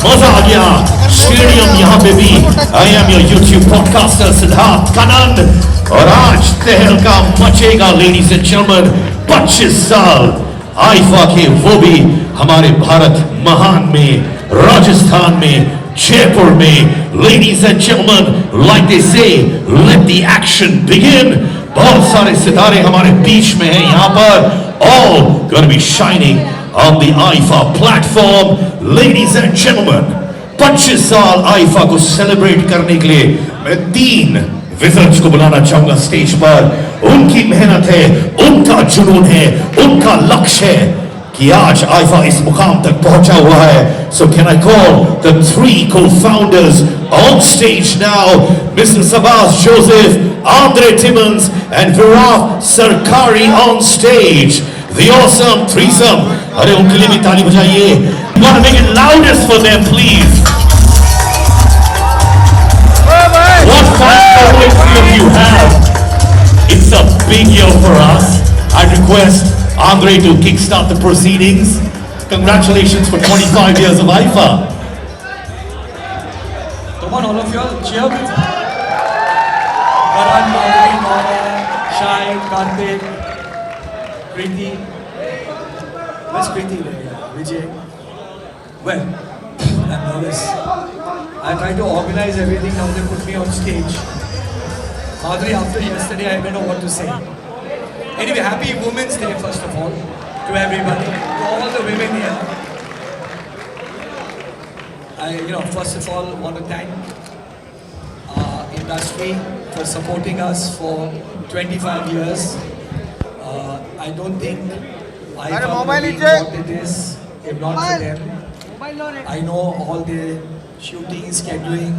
मजा आ गया स्टेडियम यहाँ पे भी। I am your YouTube podcaster Siddharth Kanand और आज तहलका मचेगा लेडीज एंड जेंटलमैन। 25 साल आईफा के, वो भी हमारे भारत महान में, राजस्थान में, जयपुर में। Ladies and gentleman, like they से, लेट द एक्शन बिगिन। बहुत सारे सितारे हमारे बीच में हैं यहाँ पर, all gonna be shining on the IFA platform. Ladies and gentlemen, 25 साल आईफा को सेलिब्रेट करने के लिए मैं 3 विजर्स को बुलाना चाहूंगा स्टेज पर। उनकी मेहनत है, उनका जुनून है, उनका लक्ष्य है कि आज आईफा इस मुकाम तक पहुंचा हुआ है। So can I call the 3 co-founders on stage now, Mr. Sabas Joseph, Andre Timmons and Viraf Sarkari on stage. The awesome threesome. अरे उनके लिए भी ताली बजाइए। You want to make it loudest for them, please. What fun of you have. It's a big year for us. I request Andre to kickstart the proceedings. Congratulations for 25 years of IFA. Come on, all of you all, cheer with me. Karan, Mary, Mona, Shai, Karthik, Preeti. Where's Preeti? Vijay. Well, I'm nervous. I tried to organize everything, now they put me on stage. Madhuri, after yesterday, I don't know what to say. Anyway, happy Women's Day first of all, to everybody, to all the women here. I, first of all, want to thank our industry for supporting us for 25 years. I don't think I would be what it is if not for them. I know all the shooting, scheduling,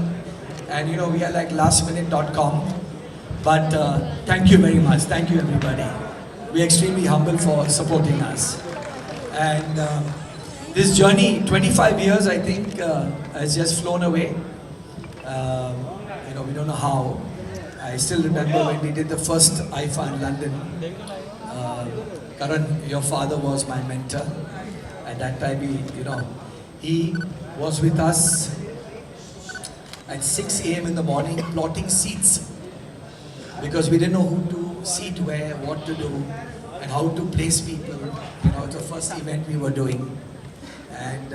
and we are like lastminute.com. But thank you very much. Thank you, everybody. We're extremely humble for supporting us. And this journey, 25 years, I think, has just flown away. We don't know how. I still remember when we did the first IFA in London. Karan, your father was my mentor. At that time, he was with us at 6 a.m. in the morning, plotting seats. Because we didn't know who to seat where, what to do, and how to place people. It's the first event we were doing. And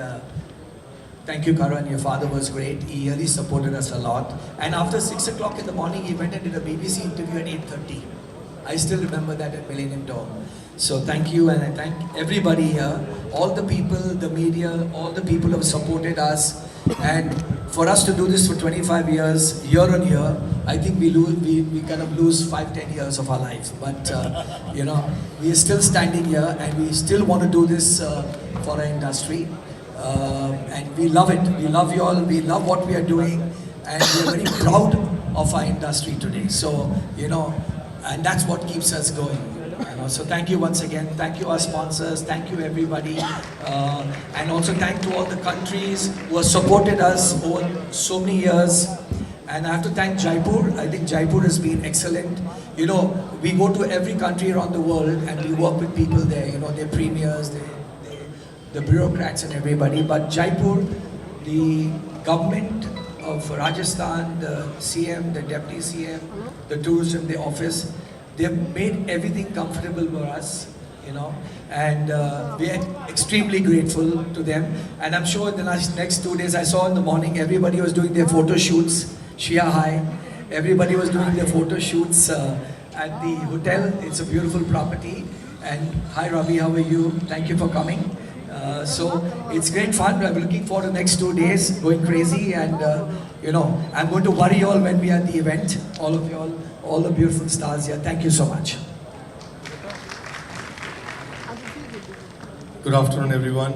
thank you, Karan. Your father was great. He really supported us a lot. And after 6 o'clock in the morning, he went and did a BBC interview at 8:30. I still remember that at Millennium Door. So thank you, and I thank everybody here, all the people, the media, all the people who have supported us. And for us to do this for 25 years, year on year, I think we kind of lose 5-10 years of our life. But we are still standing here, and we still want to do this for our industry. And we love it. We love you all. We love what we are doing, and we are very proud of our industry today. So and that's what keeps us going. So thank you once again. Thank you our sponsors. Thank you everybody, and also thank to all the countries who have supported us over so many years. And I have to thank Jaipur. I think Jaipur has been excellent. We go to every country around the world and we work with people there. Their premiers, the bureaucrats and everybody. But Jaipur, the government of Rajasthan, the CM, the deputy CM, the tourism, the office, they've made everything comfortable for us, and we are extremely grateful to them. And I'm sure in the next 2 days, I saw in the morning, everybody was doing their photo shoots, Shia High, everybody was doing their photo shoots at the hotel. It's a beautiful property. And hi Ravi, how are you? Thank you for coming. So it's great fun. I'm looking forward to the next 2 days, going crazy, and I'm going to worry you all when we are at the event, all of you all the beautiful stars here. Thank you so much. Good afternoon, everyone.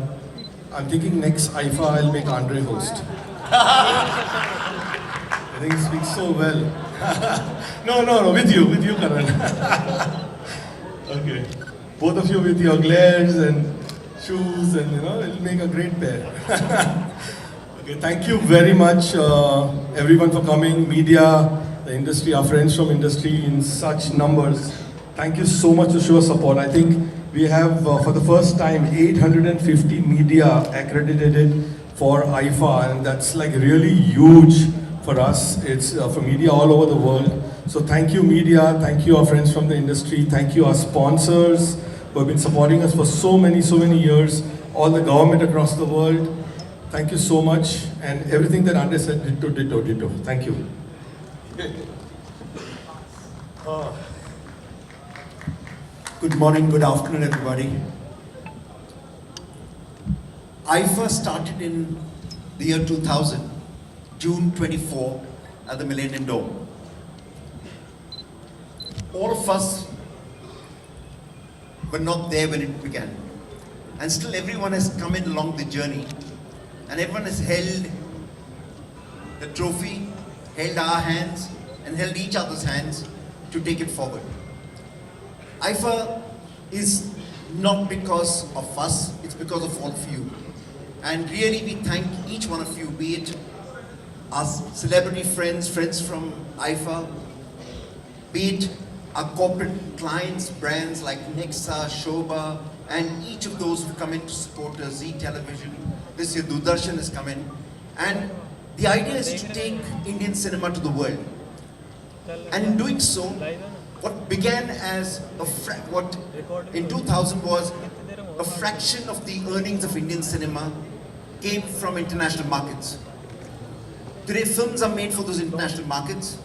I'm thinking next IFA I'll make Andre host. I think he speaks so well. No, with you, Karan. Okay. Both of you with your glares and shoes, and it'll make a great pair. Okay, thank you very much, everyone, for coming. Media, the industry, our friends from industry in such numbers. Thank you so much to show support. I think we have, for the first time, 850 media accredited for IFA, and that's like really huge for us. It's for media all over the world. So thank you media, thank you our friends from the industry, thank you our sponsors who have been supporting us for so many years, all the government across the world. Thank you so much, and everything that Andre said, ditto. Thank you. Good morning, good afternoon, everybody. IFA started in the year 2000, June 24, at the Millennium Dome. All of us were not there when it began. And still everyone has come in along the journey. And everyone has held the trophy, held our hands, and held each other's hands to take it forward. IFA is not because of us, it's because of all of you. And really we thank each one of you, be it our celebrity friends from IFA, be it our corporate clients, brands like Nexa, Shobha, and each of those who've come in to support us, Zee Television. This year Doordarshan has come in. And the idea is to take Indian cinema to the world. And in doing so, what began as what in 2000 was a fraction of the earnings of Indian cinema came from international markets. Today films are made for those international markets.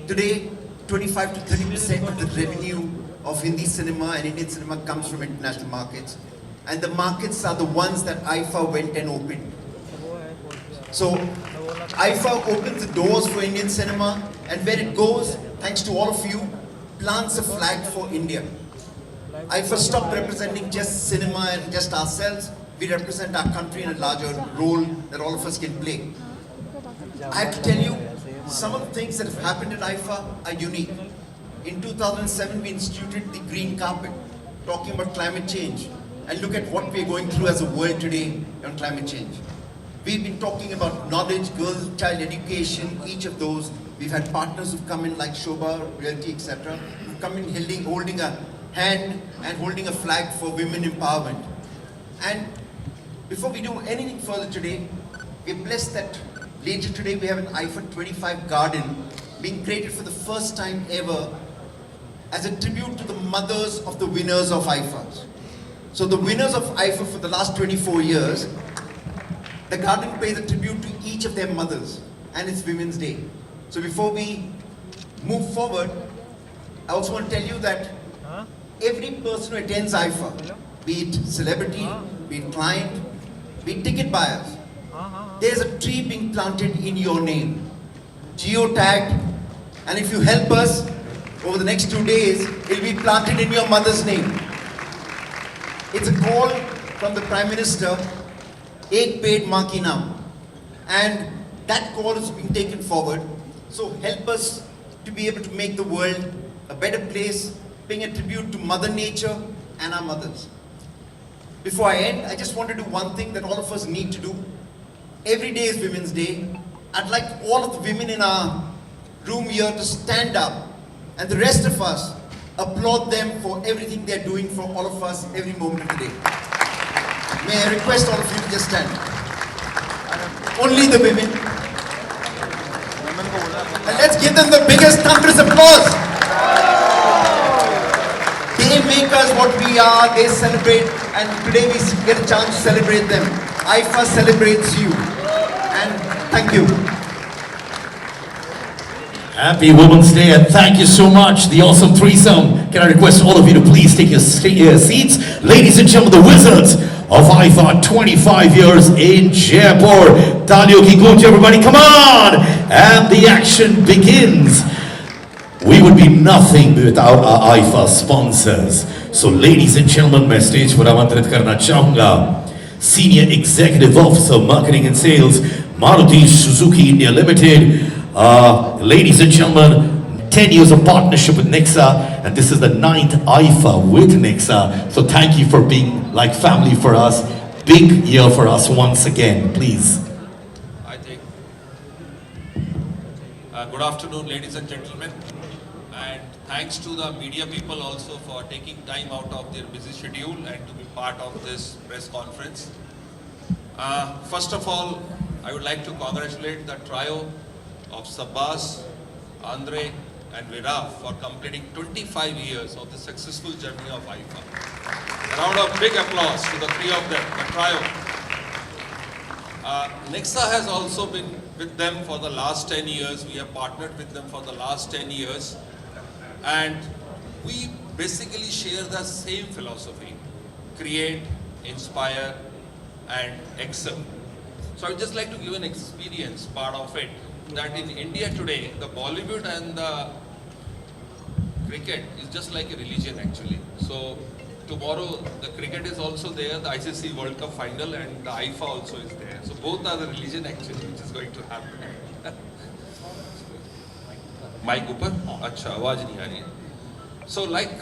Today 25 to 30% of the revenue of Hindi cinema and Indian cinema comes from international markets. And the markets are the ones that IFA went and opened. So IFA opens the doors for Indian cinema, and where it goes, thanks to all of you, plants a flag for India. IFA stopped representing just cinema and just ourselves. We represent our country in a larger role that all of us can play. I have to tell you, some of the things that have happened at IFA are unique. In 2007, we instituted the green carpet, talking about climate change. And look at what we're going through as a world today on climate change. We've been talking about knowledge, girls, child education, each of those. We've had partners who've come in like Shobha, Realty, etc. Who've come in holding a hand and holding a flag for women empowerment. And before we do anything further today, we're blessed that later today we have an IFA 25 garden being created for the first time ever as a tribute to the mothers of the winners of IFAs. So the winners of IFA for the last 24 years, the garden pays a tribute to each of their mothers, and it's Women's Day. So before we move forward, I also want to tell you that every person who attends IFA, be it celebrity, be it client, be it ticket buyers, there's a tree being planted in your name, geo-tagged, and if you help us, over the next 2 days, it'll be planted in your mother's name. It's a call from the Prime Minister, Ek Ped Maa Ki Naam. And that call is being taken forward. So help us to be able to make the world a better place, paying a tribute to Mother Nature and our mothers. Before I end, I just want to do one thing that all of us need to do. Every day is Women's Day. I'd like all of the women in our room here to stand up, and the rest of us applaud them for everything they're doing for all of us every moment of the day. May I request all of you to just stand. Only the women. And let's give them the biggest thunderous applause. They make us what we are, they celebrate, and today we get a chance to celebrate them. IFA celebrates you. And thank you. Happy Women's Day, and thank you so much. The awesome threesome. Can I request all of you to please take your seats? Ladies and gentlemen, the Wizards of IFA, 25 years in Jaipur. Taliyon ki gunj, everybody, come on! And the action begins. We would be nothing without our IFA sponsors. So ladies and gentlemen, मैं stage पर आमंत्रित करना चाहूँगा Senior Executive Officer, Marketing and Sales, Maruti Suzuki India Limited. Ladies and gentlemen, 10 years of partnership with Nexa, and this is the 9th IFA with Nexa. So thank you for being like family for us. Big year for us once again, please. I think. Good afternoon, ladies and gentlemen. And thanks to the media people also for taking time out of their busy schedule and to be part of this press conference. First of all, I would like to congratulate the trio of Sabbas, Andre and Viraf for completing 25 years of the successful journey of IFA. A round of big applause to the three of them, the trio. Nexa has also been with them for the last 10 years. We have partnered with them for the last 10 years. And we basically share the same philosophy: create, inspire, and excel. So I would just like to give an experience part of it, that in India today, the Bollywood and the cricket is just like a religion actually. So tomorrow the cricket is also there, the ICC World Cup final, and the IFA also is there. So both are the religion actually which is going to happen. Mic ऊपर? अच्छा, आवाज नहीं आ रही है. So like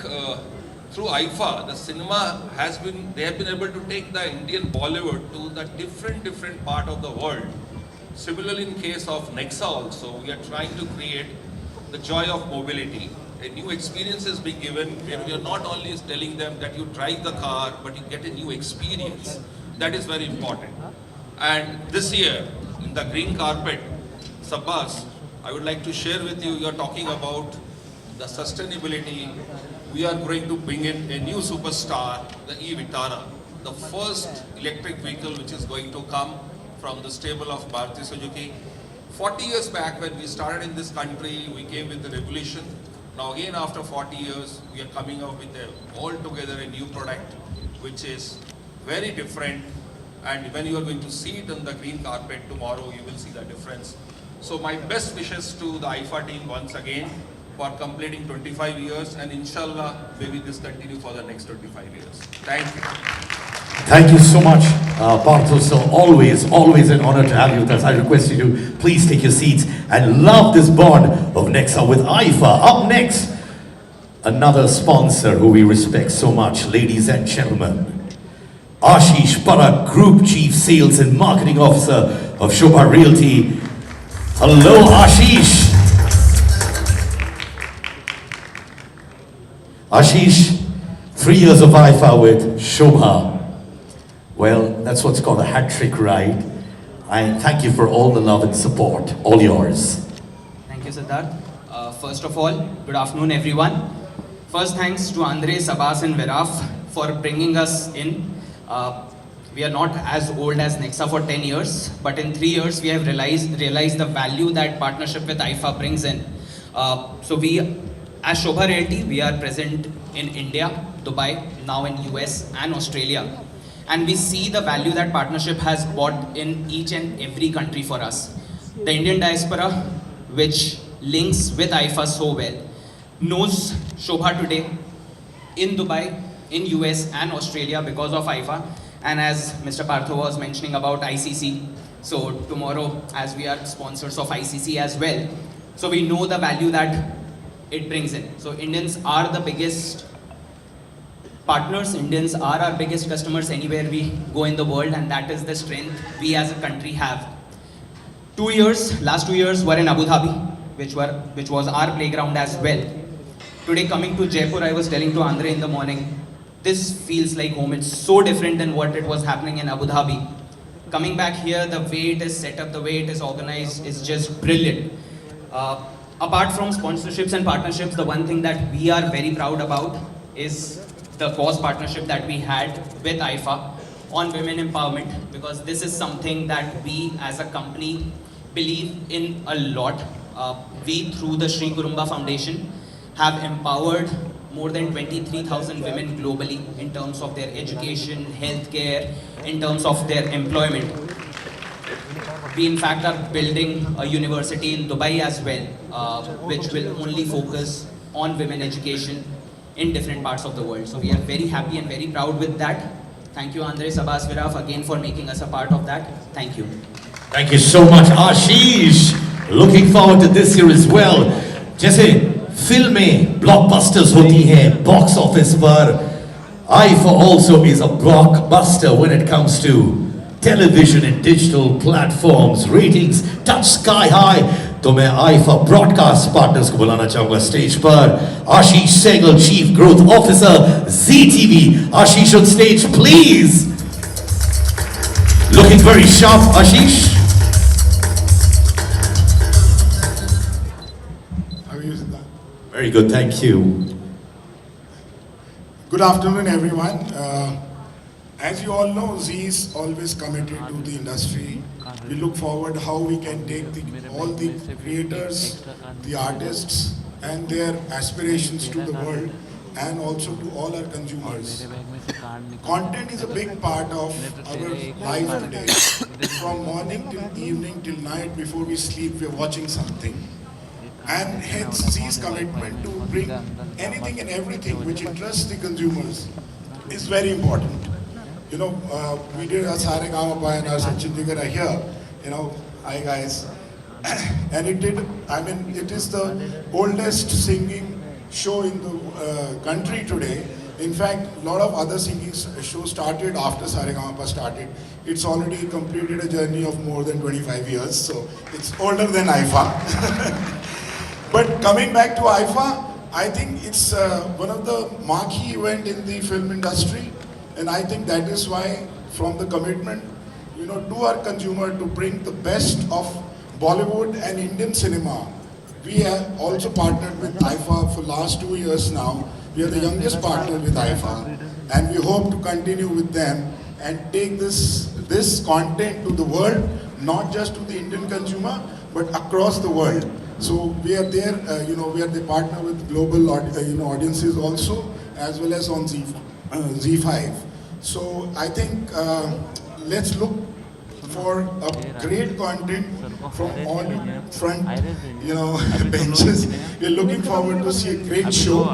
through IFA, the cinema has been, they have been able to take the Indian Bollywood to the different part of the world. Similarly, in case of Nexa also, we are trying to create the joy of mobility. A new experience is being given where we are not only telling them that you drive the car, but you get a new experience. That is very important. And this year, in the green carpet, Sabbas, I would like to share with you, you are talking about the sustainability. We are going to bring in a new superstar, the e-Vitara, the first electric vehicle which is going to come from the stable of Maruti Suzuki. 40 years back when we started in this country, we came with the revolution. Now again after 40 years, we are coming up with altogether a new product which is very different, and when you are going to see it on the green carpet tomorrow, you will see the difference. So my best wishes to the IFA team once again for completing 25 years, and inshallah, maybe this continue for the next 25 years. Thank you. Thank you so much, Partho. So always an honor to have you with us. I request you to please take your seats and love this bond of Nexa with IFA. Up next, another sponsor who we respect so much, ladies and gentlemen. Ashish Parak, Group Chief Sales and Marketing Officer of Shobha Realty. Hello, Ashish. Ashish, 3 years of IFA with Shobha. Well, that's what's called a hat trick, right? I thank you for all the love and support. All yours. Thank you, Siddharth. First of all, good afternoon, everyone. First, thanks to Andre, Sabbas, and Viraf for bringing us in. We are not as old as Nexa for 10 years, but in 3 years, we have realized the value that partnership with IFA brings in. So we, as Shobha Realty, we are present in India, Dubai, now in US and Australia. And we see the value that partnership has brought in each and every country for us. The Indian diaspora, which links with IFA so well, knows Shobha today in Dubai, in US and Australia because of IFA. And as Mr. Partho was mentioning about ICC, so tomorrow as we are sponsors of ICC as well, so we know the value that it brings in. So Indians are the biggest partners, Indians are our biggest customers anywhere we go in the world, and that is the strength we as a country have. Last 2 years were in Abu Dhabi, which was our playground as well. Today coming to Jaipur, I was telling to Andre in the morning, this feels like home. It's so different than what it was happening in Abu Dhabi. Coming back here, the way it is set up, the way it is organized is just brilliant. Apart from sponsorships and partnerships, the one thing that we are very proud about is the cause partnership that we had with IFA on women empowerment, because this is something that we as a company believe in a lot. We, through the Sri Kurumba Foundation, have empowered more than 23,000 women globally in terms of their education, healthcare, in terms of their employment. We in fact are building a university in Dubai as well, which will only focus on women education in different parts of the world. So we are very happy and very proud with that. Thank you, Andre, Sabbas, Viraf, again for making us a part of that. Thank you. Thank you so much, Ashish. Looking forward to this year as well. जैसे फिल्में blockbusters होती हैं box office पर, IFA also is a blockbuster when it comes to television and digital platforms. Ratings touch sky high. तो मैं IFA broadcast partners को बुलाना चाहूँगा stage पर. Ashish Sehgal, Chief Growth Officer, ZTV. Ashish on stage, please. Looking looking very sharp, Ashish. How are you, Siddharth? Very good, thank you. Good afternoon, everyone. As you all know, Z is always committed to the industry. We look forward how we can take all the creators, the artists, and their aspirations to the world, and also to all our consumers. Content is a big part of our life today. From morning till evening till night, before we sleep, we are watching something. And hence Z's commitment to bring anything and everything which interests the consumers is very important. You know, we did our Saregama and our Sachin Jigar are here. You know, hi guys. And it is the oldest singing show in the country today. In fact, a lot of other singing shows started after Saregama started. It's already completed a journey of more than 25 years, so it's older than IFA. But coming back to IFA, I think it's one of the marquee event in the film industry, and I think that is why, from the commitment, you know, to our consumer to bring the best of Bollywood and Indian cinema. We have also partnered with IFA for last 2 years now. We are the youngest partner with IFA, and we hope to continue with them and take this content to the world, not just to the Indian consumer, but across the world. So we are there, we are the partner with global audiences also, as well as on Z5. So I think let's look for a great content from all front, benches. We're looking forward to see a great show.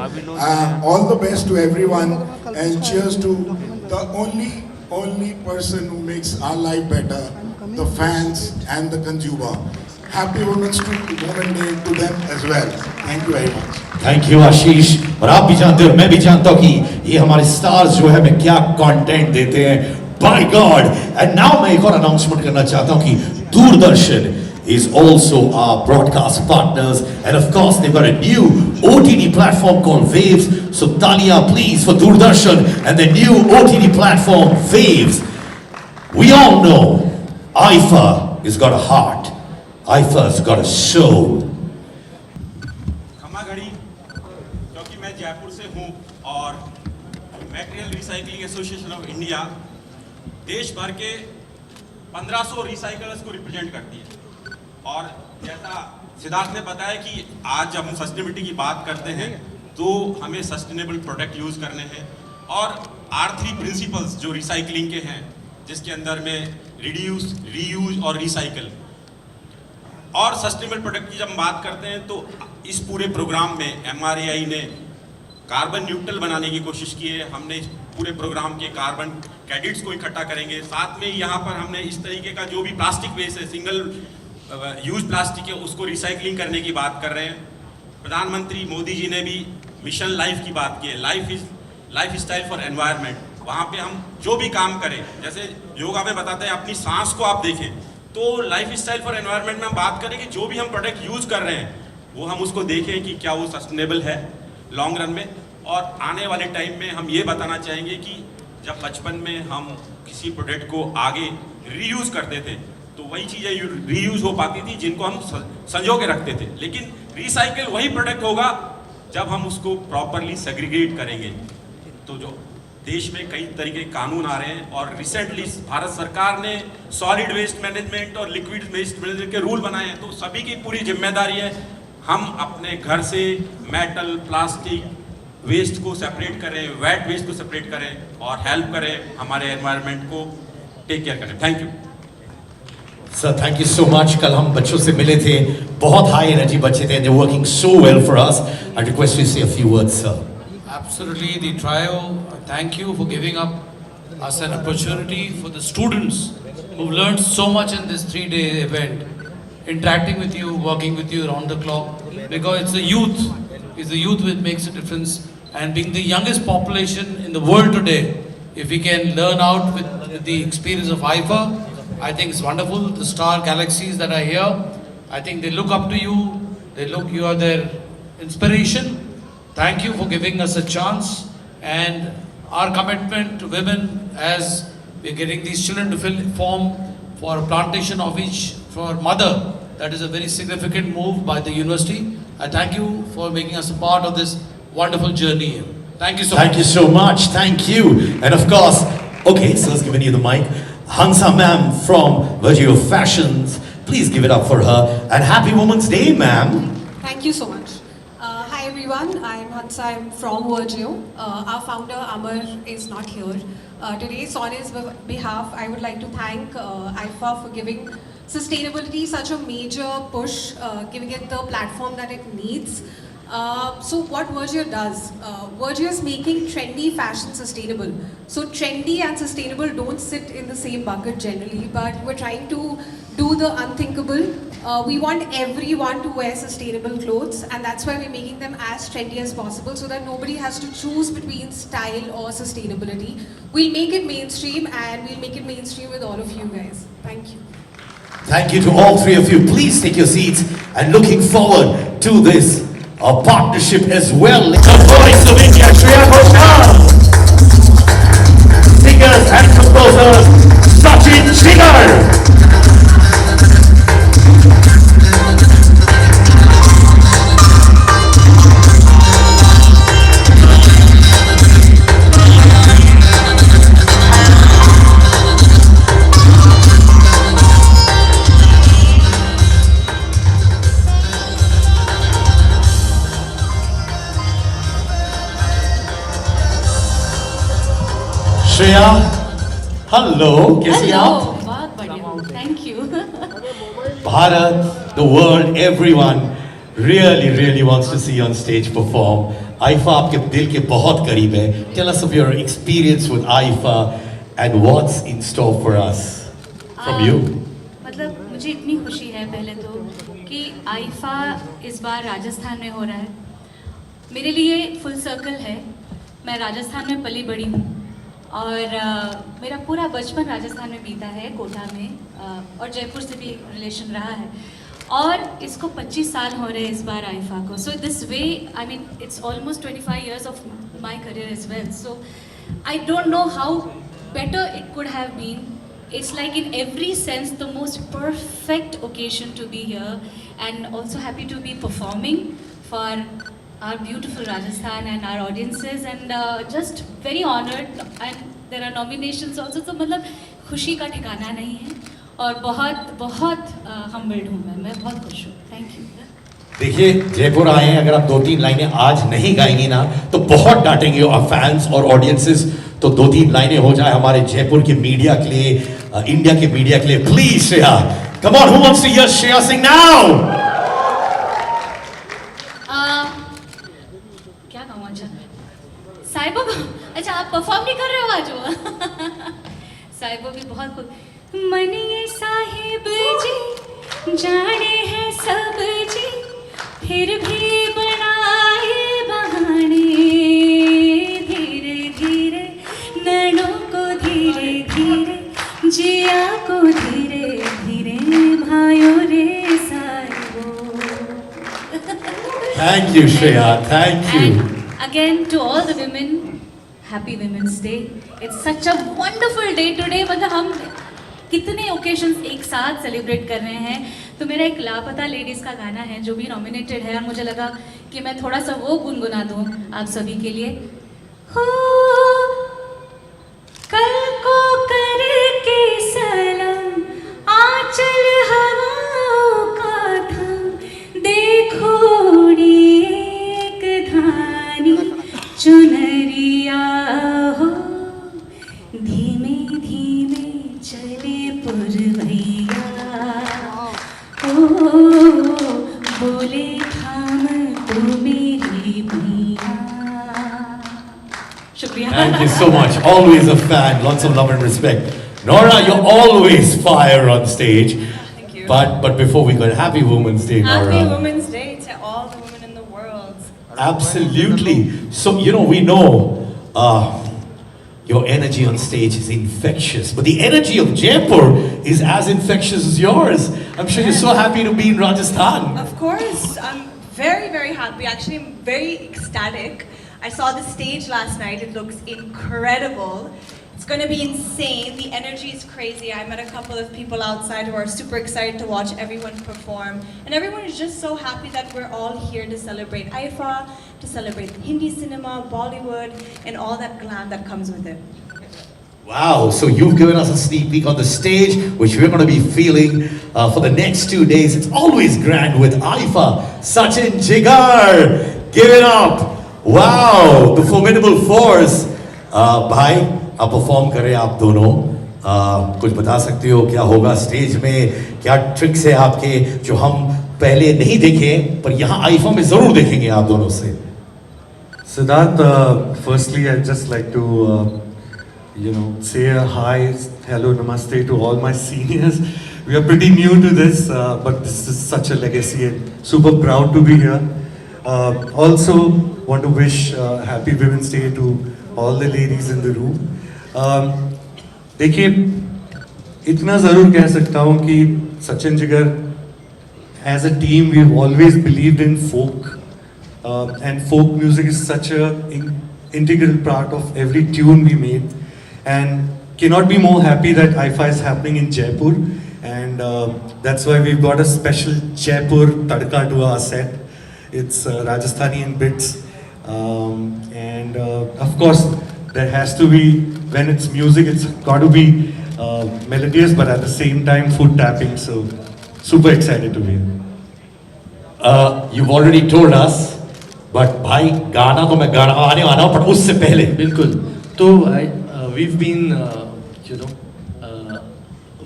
All the best to everyone, and cheers to the only person who makes our life better, the fans and the consumer. Happy Women's Day to them as well. Thank you very much. Thank you Ashish. और आप भी जानते हो, मैं भी जानता हूँ कि ये हमारे स्टार्स जो है हमें क्या कंटेंट देते हैं। Bye God. एंड नाउ मैं एक और अनाउंसमेंट करना चाहता हूँ कि Doordarshan is also our broadcast partners, and of course they've got a new OTT platform called Waves. So Talia please for Doordarshan and the new OTT platform Waves. We all know IFA has got a heart. IFA's got a soul. खमा घड़ी, क्योंकि मैं जयपुर से हूँ और material recycling association of India देश भर के 1500 रिसाइकलर्स को रिप्रेजेंट करती है। और जैसा सिद्धार्थ ने बताया कि आज जब हम सस्टेनेबिलिटी की बात करते हैं तो हमें सस्टेनेबल प्रोडक्ट यूज करने हैं, और R3 प्रिंसिपल्स जो रिसाइकलिंग के हैं, जिसके अंदर में रिड्यूस, रीयूज और रिसाइकल और सस्टेनेबल प्रोडक्ट की जब हम बात करते हैं तो इस पूरे प्रोग्राम में MRAI ने कार्बन न्यूट्रल बनाने की कोशिश की है। हमने इस पूरे प्रोग्राम के कार्बन क्रेडिट्स को इकट्ठा करेंगे। साथ में यहाँ पर हमने इस तरीके का जो भी प्लास्टिक वेस्ट है, सिंगल यूज प्लास्टिक है, उसको रिसाइकलिंग करने की बात कर रहे हैं। प्रधानमंत्री मोदी जी ने भी मिशन लाइफ की बात की है, लाइफ स्टाइल फॉर एनवायरनमेंट। वहाँ पे हम जो भी काम करें, जैसे योगा में बताते हैं अपनी सांस को आप देखें, तो लाइफ स्टाइल फॉर एनवायरनमेंट में हम बात करें कि जो भी हम प्रोडक्ट यूज कर रहे हैं वो हम उसको देखें कि क्या वो सस्टेनेबल है लॉन्ग रन में। और आने वाले टाइम में हम ये बताना चाहेंगे कि जब बचपन में हम किसी प्रोडक्ट को आगे रीयूज करते थे तो वही चीज़ें रीयूज हो पाती थी जिनको हम संजो के रखते थे, लेकिन रिसाइकिल वही प्रोडक्ट होगा जब हम उसको प्रॉपरली सेग्रीगेट करेंगे। तो जो देश में कई तरीके के कानून आ रहे हैं और रिसेंटली भारत सरकार ने सॉलिड वेस्ट मैनेजमेंट और लिक्विड वेस्ट मैनेजमेंट के रूल बनाए हैं, तो सभी की पूरी जिम्मेदारी है हम अपने घर से मेटल, प्लास्टिक वेस्ट को सेपरेट करें, वेट वेस्ट को सेपरेट करें और हेल्प करें हमारे एनवायरनमेंट को टेक केयर करें। Thank you sir, thank you so much. कल हम बच्चों से मिले थे, बहुत हाई एनर्जी बच्चे थे, they're working so well for us. I request you to say a few words, sir. Absolutely, the trio, thank you for giving us an opportunity for the students who've learned so much in this 3-day event, interacting with you, working with you around the clock, because it's the youth which makes a difference, and being the youngest population in the world today, if we can learn out with the experience of IFA, I think it's wonderful. The star galaxies that are here, I think they look up to you, you are their inspiration. Thank you for giving us a chance, and our commitment to women as we're getting these children to form for a plantation of each for mother. That is a very significant move by the university. I thank you for making us a part of this wonderful journey. Thank you so much. Thank you so much. Thank you. And of course, okay, sir's giving you the mic. Hansa ma'am from Virgio Fashions. Please give it up for her. And happy Women's Day, ma'am. Thank you so much. Hi everyone, I'm Hansa, I'm from Virgio. Our founder Amar is not here. Today, so on his behalf, I would like to thank IFA for giving sustainability such a major push, giving it the platform that it needs. So what Virgio does, Virgio is making trendy fashion sustainable. So trendy and sustainable don't sit in the same bucket generally, but we're trying to do the unthinkable. We want everyone to wear sustainable clothes, and that's why we're making them as trendy as possible so that nobody has to choose between style or sustainability. We'll make it mainstream, and we'll make it mainstream with all of you guys. Thank you. Thank you to all three of you. Please take your seats and looking forward to this partnership as well. The voice of India, Shreya Ghoshal. Singers and composers, Sachin Jigar. Shreya, hello, कैसी आप? बहुत बढ़िया. Thank you. Bharat, the world, everyone really wants to see you on stage perform. IFA आपके दिल के बहुत करीब है. Tell us of your experience with IFA and what's in store for us from you. मतलब मुझे इतनी खुशी है पहले तो कि आईफा इस बार राजस्थान में हो रहा है. मेरे लिए फुल सर्कल है. मैं राजस्थान में पली बड़ी हूँ और मेरा पूरा बचपन राजस्थान में बीता है, कोटा में, और जयपुर से भी रिलेशन रहा है. और इसको 25 साल हो रहे हैं इस बार आईफा को. So this way, I mean it's almost 25 years of my career as well. So I don't know how better it could have been. It's like in every sense the most perfect occasion to be here, and also happy to be performing for our beautiful Rajasthan and our audiences, and just very honored, and there are nominations also. तो मतलब खुशी का ठिकाना नहीं है और बहुत humbled हूँ मैं बहुत खुश हूँ. Thank you. देखिए जयपुर आए हैं, अगर आप 2-3 लाइनें आज नहीं गाएंगी ना तो बहुत डांटेंगे और फैंस और ऑडियंसेस. तो 2-3 लाइनें हो जाए हमारे जयपुर के मीडिया के लिए, इंडिया के मीडिया के लिए. Please Shreya, come on, who wants to hear Shreya sing now? क्या कहूँ? अच्छा साहिबो, अच्छा आप परफॉर्म नहीं कर रहे हो आज? साहिबो भी बहुत खुद. मनिए साहिब जी जाने हैं सब जी, फिर भी बनाए बहाने. धीरे धीरे नैनों को धीरे धीरे, जिया को धीरे धीरे, भाइयों रे साहिबो. Thank you Shreya, thank you. And again to all the women, happy Women's Day. It's such a wonderful day today. मतलब हम कितने ओकेशंस एक साथ सेलिब्रेट कर रहे हैं. तो मेरा एक लापता लेडीज़ का गाना है जो भी नॉमिनेटेड है, और मुझे लगा कि मैं थोड़ा सा वो गुनगुना दूँ आप सभी के लिए. हो कल को करके सलाम आंचल हवाओं का था, देखो उड़ी एक धानी चुनरिया हो, धीमे धीमे चले पुरवैया, ओ बोले थाम तो मेरी भैया. शुक्रिया. Thank you so much. Always a fan. Lots of love and respect. Nora, you're always fire on stage. Thank you. But before we go, Happy Women's Day, Nora. Happy Women's Day to all the women in the world. Absolutely. So, we know your energy on stage is infectious, but the energy of Jaipur is as infectious as yours. I'm sure you're so happy to be in Rajasthan. Of course, I'm very happy. Actually, I'm very ecstatic. I saw the stage last night. It looks incredible. It's gonna be insane. The energy is crazy. I met a couple of people outside who are super excited to watch everyone perform. And everyone is just so happy that we're all here to celebrate IFA, to celebrate Hindi cinema, Bollywood, and all that glam that comes with it. Wow, so you've given us a sneak peek on the stage, which we're going to be feeling for the next 2 days. It's always grand with IFA. Sachin Jigar, give it up. Wow, the formidable force. भाई, आप perform करें आप दोनों. कुछ बता सकते हो क्या होगा स्टेज में, क्या ट्रिक्स है आपके जो हम पहले नहीं देखे पर यहाँ IFA में जरूर देखेंगे आप दोनों से. Siddharth, firstly I'd just like to say a hi, hello, namaste to all my seniors. We are pretty new to this, but this is such a legacy and super proud to be here. Also want to wish happy Women's Day to all the ladies in the room. देखिए, इतना ज़रूर कह सकता हूँ कि Sachin Jigar, as a team we've always believed in folk, and folk music is such a integral part of every tune we made. And cannot be more happy that IFA is happening in Jaipur, and that's why we've got a special Jaipur tadka to our set. It's Rajasthani in bits, and of course there has to be, when it's music, it's got to be melodious, but at the same time foot tapping. So super excited to be here. You've already told us, but भाई गाना तो मैं गाना आने वाला हूँ, पर उससे पहले बिल्कुल तो we've been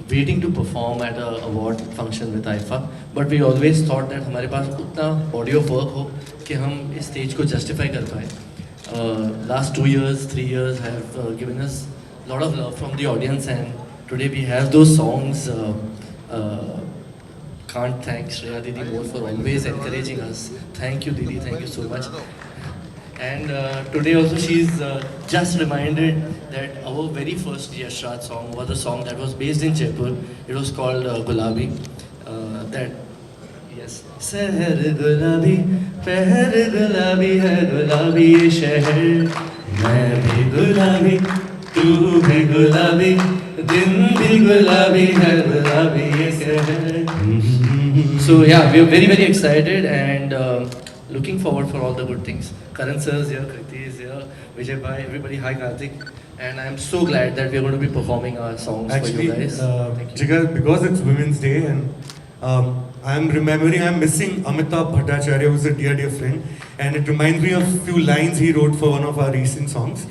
waiting to perform at a award function with IFA, but we always thought that हमारे पास उतना body of work हो कि हम इस stage को justify कर पाए. Last 2 years, 3 years have given us a lot of love from the audience, and today we have those songs. Can't thank Shreya Didi more for always encouraging us. Thank you, Didi, thank you so much. And today also she's just reminded that our very first Yash Raj song was a song that was based in Jaipur. It was called Gulabi. Seher Gulabi, peher Gulabi hai Gulabi ye sheher. Main bhi Gulabi, tu bhi Gulabi, din bhi Gulabi hai Gulabi ye sheher. So yeah, we are very very excited and looking forward for all the good things. Karan sir is here, Kriti is here, Vijay bhai, everybody, hi Karthik. And I am so glad that we are going to be performing our songs for you guys. Jigar, because it's Women's Day and I'm missing Amitabh Bhattacharya, who's a dear friend, and it reminds me of a few lines he wrote for one of our recent songs.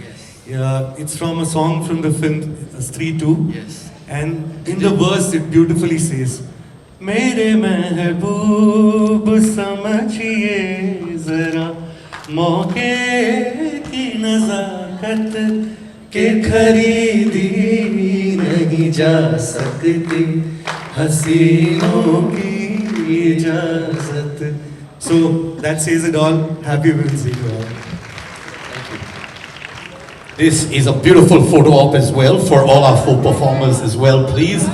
It's from a song from the film Stree 2. Yes. And in the verse it beautifully says, मेरे महबूब समझिए जरा मौके की नज़ाकत के खरीदी नहीं जा सकती हसीनों की इजाज़त. So that says it all. Happy Women's Day to all. This is a beautiful photo op as well for all our folk performers as well, please.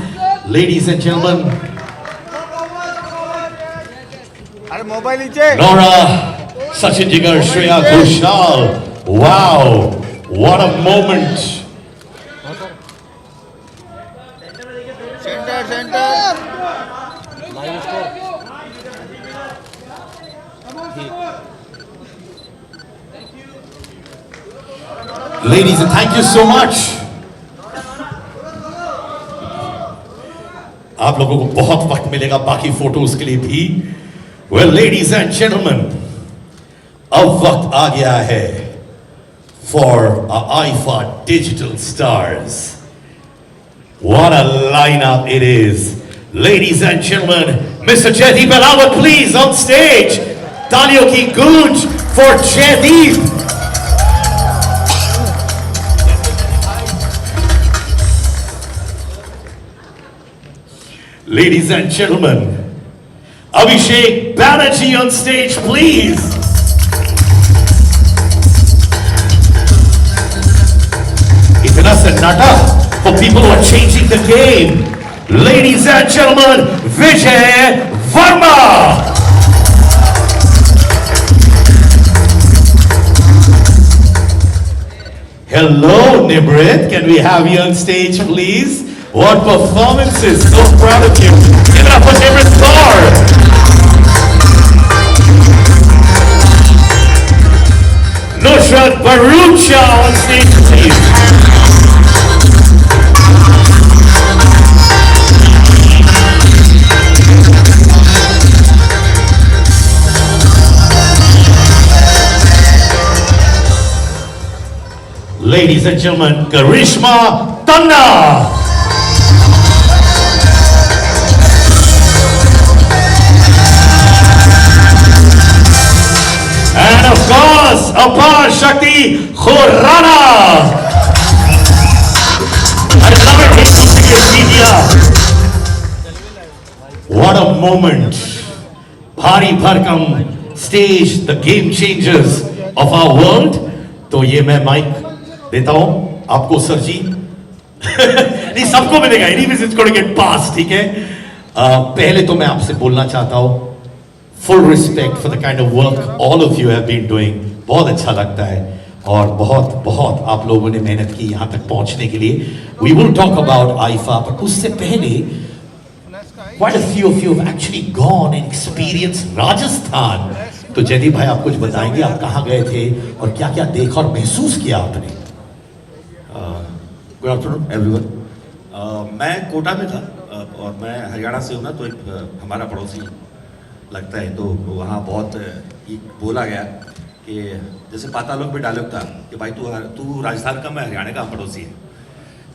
Ladies and gentlemen, Nora, Sachin Jigar, Shreya Ghoshal. Wow, what a moment. Ladies, and thank you so much. आप लोगों को बहुत वक्त मिलेगा बाकी photos के लिए भी. Well, ladies and gentlemen, अब वक्त आ गया है for our IFA Digital Stars. What a lineup it is. Ladies and gentlemen, Mr. Jaideep Ahlawat, please, on stage. Taaliyon ki goonj for Jaideep. Ladies and gentlemen, Abhishek Banerjee on stage, please. Itna sannata for people who are changing the game. Ladies and gentlemen, Vijay Varma. Hello, Nimrit. Can we have you on stage, please? What performances! So proud of you. Give it up for Nimrit Kaur. Nusrat Bharucha on stage, please. Ladies and gentlemen, Karishma Tanna. And of course, Apar Shakti Khurrana. I love it. He's using his media. What a moment. Bhari Bharkam stage, the game changers of our world. तो ये मैं mic देता हूं आपको sir जी. नहीं, सबको मिलेगा. Anyways, it's going to get passed, ठीक है. पहले तो मैं आपसे बोलना चाहता हूं, full respect for the kind of work all of you have been doing. बहुत अच्छा लगता है और बहुत बहुत आप लोगों ने मेहनत की यहाँ तक पहुँचने के लिए. We will talk about AIFA, but उससे पहले quite a few of you have actually gone and experienced Rajasthan. तो जयदीप भाई आप कुछ बताएंगे, आप कहाँ गए थे और क्या क्या देखा और महसूस किया आपने? Good afternoon everyone. मैं कोटा में था और मैं हरियाणा से हूँ ना, तो एक हमारा पड़ोसी लगता है, तो वहाँ बहुत बोला गया कि जैसे पातालोक में डायलॉग था कि भाई तू राजस्थान का, मैं हरियाणा का, पड़ोसी है.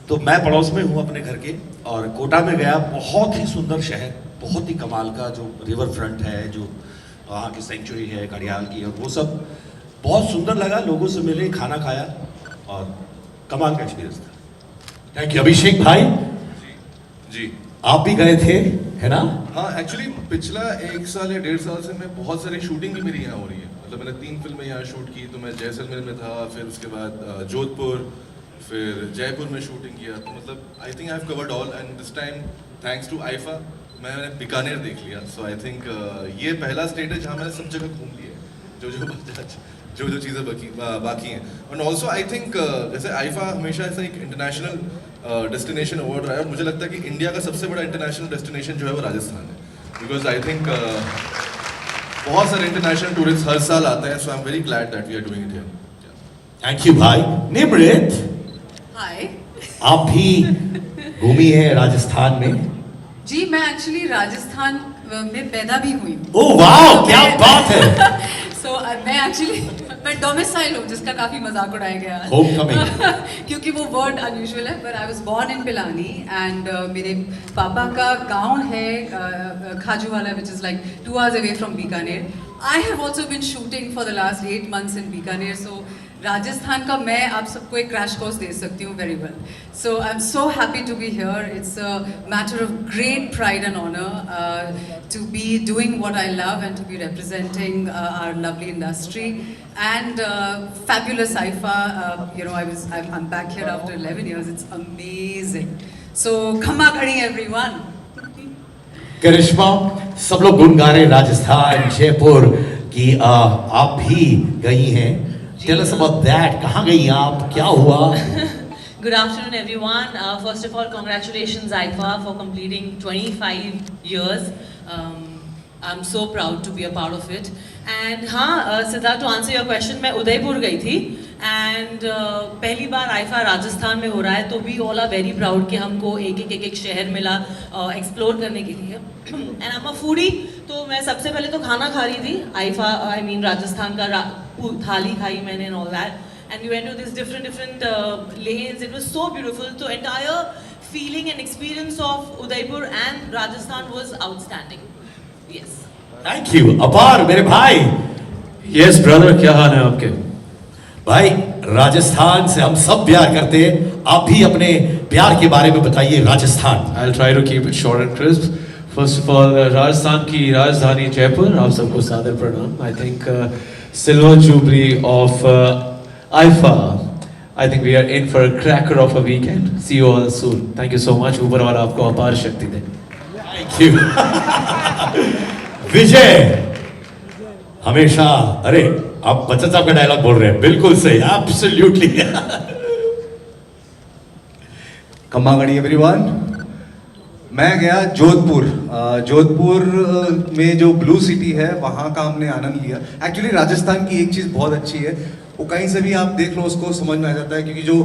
तो मैं पड़ोस में हूँ अपने घर के, और कोटा में गया. बहुत ही सुंदर शहर, बहुत ही कमाल का, जो रिवर फ्रंट है, जो वहाँ की सेंचुरी है घड़ियाल की, और वो सब बहुत सुंदर लगा. लोगों से मिले, खाना खाया और कमाल का एक्सपीरियंस था. Thank you. अभिषेक भाई जी, आप भी गए थे, है ना? हाँ, एक्चुअली पिछला 1 साल या 1.5 साल से मैं बहुत सारी शूटिंग भी मेरी यहाँ हो रही है. मतलब मैंने 3 फिल्में यहाँ शूट की. तो मैं जैसलमेर में था, फिर उसके बाद जोधपुर, फिर जयपुर में शूटिंग किया. तो मतलब I think I have covered all, and this time thanks to IIFA मैंने बीकानेर देख लिया. सो आई थिंक ये पहला स्टेट है जहाँ मैंने सब जगह घूम लिया है, जो चीज़ें बाकी हैं. एंड ऑल्सो आई थिंक जैसे आईफा हमेशा ऐसा एक इंटरनेशनल डेस्टिनेशन अवार्ड रहा है. मुझे लगता है कि इंडिया का सबसे बड़ा इंटरनेशनल डेस्टिनेशन जो है वो राजस्थान है. बिकॉज आई थिंक बहुत सारे इंटरनेशनल टूरिस्ट हर साल आते हैं. So I am very glad that we are doing it here. Thank you भाई. निमृत, हाय. आप भी घूमी है राजस्थान में? जी, मैं एक्चुअली राजस्थान में पैदा भी हुई हूँ. ओह वाह, क्या बात है. सो मैं एक्चुअली डोमिसाइल हूँ, जिसका काफी मजाक उड़ाया गया है. होमकमिंग. क्योंकि वो वर्ड अनयूजुअल है. But I was born in Pilani, and मेरे पापा का गांव है Khajuwala, which is like 2 hours away from Bikaner. I have also been shooting for the last 8 months in Bikaner. So Rajasthan का मैं आप सबको एक क्रैश कोर्स दे सकती हूँ very well. So I'm so happy to be here. It's a matter of great pride and honor to be doing what I love and to be representing our lovely industry and fabulous AIFA. I'm back here after 11 years. It's amazing. So Khamma Khadi everyone. करिश्मा, सब लोग गुण गा रहे राजस्थान, जयपुर की. आप भी गई हैं. Tell us about that. कहाँ गई आप? क्या हुआ? Good afternoon, everyone. First of all, congratulations, AIFA, for completing 25 years. I'm so proud to be a part of it. And हाँ, Siddharth, to answer your question, मैं उदयपुर गई थी. And पहली बार AIFA राजस्थान में हो रहा है, तो we all are very proud कि हमको एक शहर मिला एक्सप्लोर करने के लिए. And I'm a foodie, तो मैं सबसे पहले तो खाना खा रही थी. AIFA, I mean राजस्थान का थाली खाई मैंने and all that. And we went to these different lanes. It was so beautiful. So entire feeling and experience of Udaipur and Rajasthan was outstanding. Yes. Thank you. अपार मेरे भाई. Yes brother, क्या हाल है आपके? भाई, राजस्थान से हम सब प्यार करते हैं. आप भी अपने प्यार के बारे में बताइए Rajasthan. I'll try to keep it short and crisp. First of all, Rajasthan की राजधानी जयपुर, आप सबको सादर प्रणाम. I think Silver Jubilee of AIFA. I think we are in for a cracker of a weekend. See you all soon. Thank you so much. ऊपर वाला आपको अपार शक्ति दे. Thank you. विजय, हमेशा, अरे आप बच्चन साहब का डायलॉग बोल रहे हैं. बिल्कुल सही. Absolutely. खम्मागणी एवरीवन। मैं गया जोधपुर में जो ब्लू सिटी है वहाँ का हमने आनंद लिया। एक्चुअली राजस्थान की एक चीज़ बहुत अच्छी है, वो कहीं से भी आप देख लो उसको समझ में आ जाता है, क्योंकि जो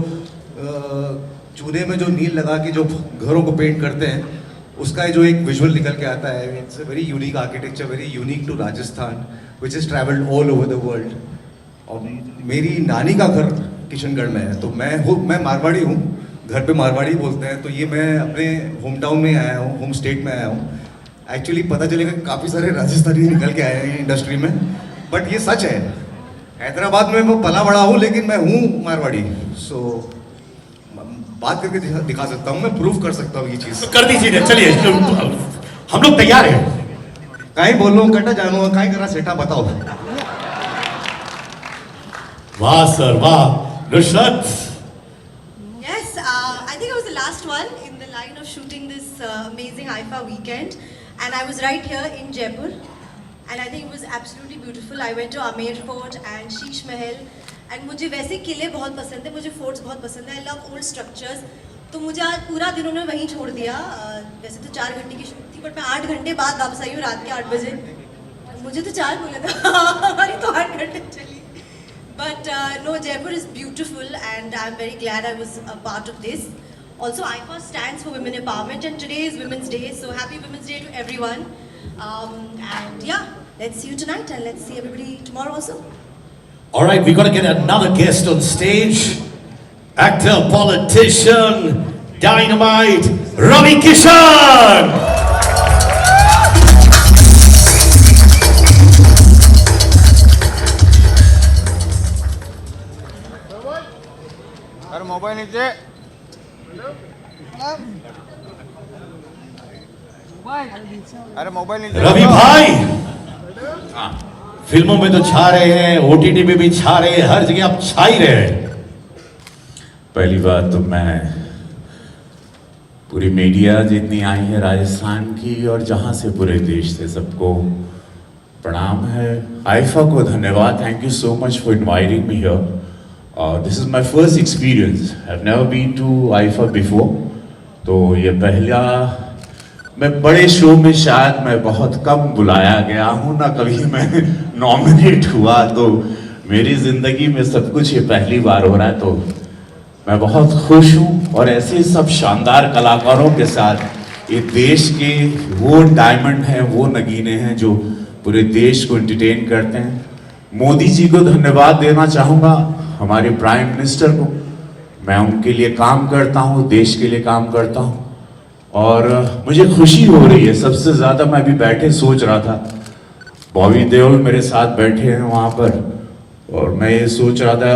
चूने में जो नील लगा के जो घरों को पेंट करते हैं उसका जो एक विजुअल निकल के आता है। It's a very unique architecture, very unique to Rajasthan which is travelled all over the world. और मेरी नानी का घर किशनगढ़ में है, तो मैं मारवाड़ी हूँ, घर पे मारवाड़ी बोलते हैं, तो ये मैं अपने होम टाउन में आया हूँ, होम स्टेट में आया हूँ। एक्चुअली पता चलेगा काफ़ी सारे राजस्थानी निकल के आए हैं इंडस्ट्री में, बट ये सच है। हैदराबाद में मैं पला बड़ा हूँ, लेकिन मैं हूँ मारवाड़ी। सो बात करके दिखा सकता हूँ, मैं प्रूव कर सकता हूँ ये चीज़। कर दीजिए, चलिए हम लोग तैयार हैं। कहीं बोल रहा हूँ कटा जानू कहीं करा सेठा बताओ। वाह सर वाह। Nusrat, Yes, I think I was the last one in the line of shooting this amazing IFA weekend, and I was right here in Jaipur, and I think it was absolutely beautiful. I went to Amer Fort and Sheesh Mahal, and मुझे वैसे किले बहुत पसंद है, मुझे forts बहुत पसंद है। I love old structures, तो मुझे आज पूरा दिन उन्होंने वहीं छोड़ दिया। वैसे तो 4 घंटे की शूट थी, बट मैं 8 घंटे बाद वापस आई हूँ रात के 8 बजे। मुझे तो 4 बोला था, हमारी तो 8 घंटे चली। But no, Jaipur is beautiful, and I'm very glad I was a part of this. Also, IFA stands for Women Empowerment, and today is Women's Day, so happy Women's Day to everyone. And yeah, let's see you tonight, and let's see everybody tomorrow also. all right, we got to get another guest on stage. Actor, politician, dynamite, Ravi Kishan. Mobile नीचे। अरे mobile नीचे। रवि भाई फिल्मों में तो छा रहे हैं, ओटीटी में भी छा रहे हैं, हर जगह आप छा ही रहे हैं। पहली बात तो मैं पूरी मीडिया जितनी आई है राजस्थान की और जहाँ से पूरे देश से सबको प्रणाम है। आईफा को धन्यवाद, thank you so much for inviting me here. This is my first experience, I have never been to IIFA before. तो ये पहला, मैं बड़े शो में शायद मैं बहुत कम बुलाया गया हूँ ना, कभी मैं नॉमिनेट हुआ, तो मेरी ज़िंदगी में सब कुछ ये पहली बार हो रहा है, तो मैं बहुत खुश हूँ। और ऐसे सब शानदार कलाकारों के साथ ये देश के वो डायमंड हैं, वो नगीने हैं जो पूरे देश को एंटरटेन करते हैं। मोदी जी को धन्यवाद देना चाहूँगा, हमारे प्राइम मिनिस्टर को। मैं उनके लिए काम करता हूँ, देश के लिए काम करता हूँ, और मुझे खुशी हो रही है। सबसे ज़्यादा मैं अभी बैठे सोच रहा था, बॉबी देओल मेरे साथ बैठे हैं वहाँ पर, और मैं ये सोच रहा था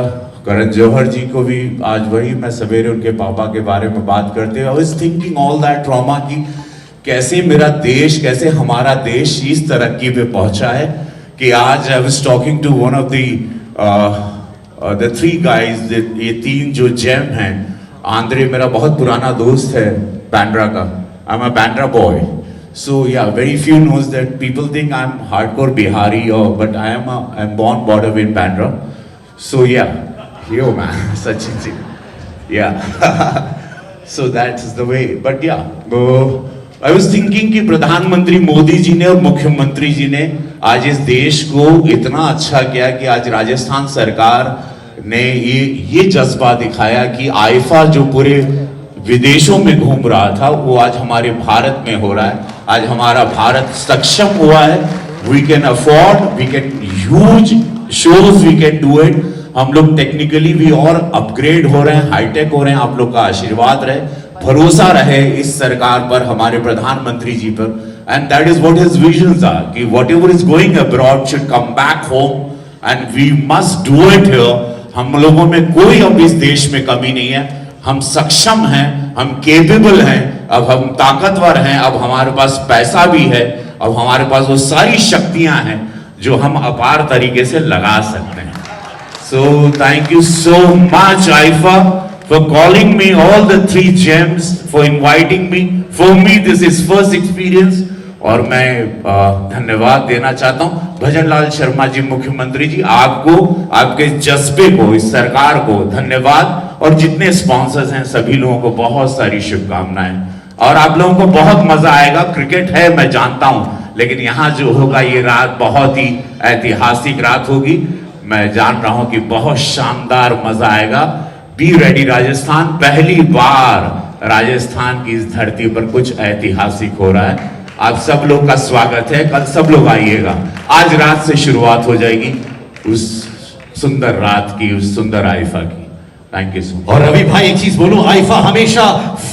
करण जौहर जी को भी आज वही मैं सवेरे उनके पापा के बारे में बात करते हुए I was thinking all that trauma की कैसे मेरा देश, कैसे हमारा देश इस तरक्की पे पहुंचा है कि आज I was talking to one of the 3 guys, ये 3 जो जेम हैं। आंद्रे मेरा बहुत पुराना दोस्त है बैंड्रा का, I am a Bandra boy, so yeah, very few knows that people think I'm hardcore Bihari, but I'm born border in Bandra, so yeah, yo man, Sachin ji, yeah, so that's the way, but yeah, I was thinking कि प्रधानमंत्री मोदी जी ने और मुख्यमंत्री जी ने आज इस देश को इतना अच्छा किया कि आज राजस्थान सरकार ने ये जज्बा दिखाया कि आईफा जो पूरे विदेशों में घूम रहा था वो आज हमारे भारत में हो रहा है। आज हमारा भारत सक्षम हुआ है, we can afford, we can huge shows, we can do it. हम लोग टेक्निकली भी और अपग्रेड हो रहे हैं, हाईटेक हो रहे हैं। आप लोग का आशीर्वाद रहे, भरोसा रहे इस सरकार पर, हमारे प्रधानमंत्री जी पर, and that is what his visions are कि whatever is going abroad should come back home and we must do it here. हम लोगों में कोई अब इस देश में कमी नहीं है, हम सक्षम हैं, हम केपेबल हैं, अब हम ताकतवर हैं, अब हमारे पास पैसा भी है, अब हमारे पास वो सारी शक्तियां हैं जो हम अपार तरीके से लगा सकते हैं। So thank you so much AIFA for calling me, all the 3 gems, for inviting me. For me this is first experience, और मैं धन्यवाद देना चाहता हूं भजन लाल शर्मा जी, मुख्यमंत्री जी, आपको, आपके जज्बे को, इस सरकार को धन्यवाद। और जितने स्पॉन्सर्स हैं सभी लोगों को बहुत सारी शुभकामनाएं और आप लोगों को बहुत मजा आएगा। क्रिकेट है मैं जानता हूं, लेकिन यहाँ जो होगा ये रात बहुत ही ऐतिहासिक रात होगी। मैं जान रहा हूं कि बहुत शानदार मजा आएगा। Be ready Rajasthan. पहली बार राजस्थान की इस धरती पर कुछ ऐतिहासिक हो रहा है। आप सब लोग का स्वागत है। कल सब लोग आइएगा। आज रात से शुरुआत हो जाएगी उस सुंदर रात की, उस सुंदर आइफा की। Thank you so much. और रवि भाई एक चीज बोलूं, आइफा हमेशा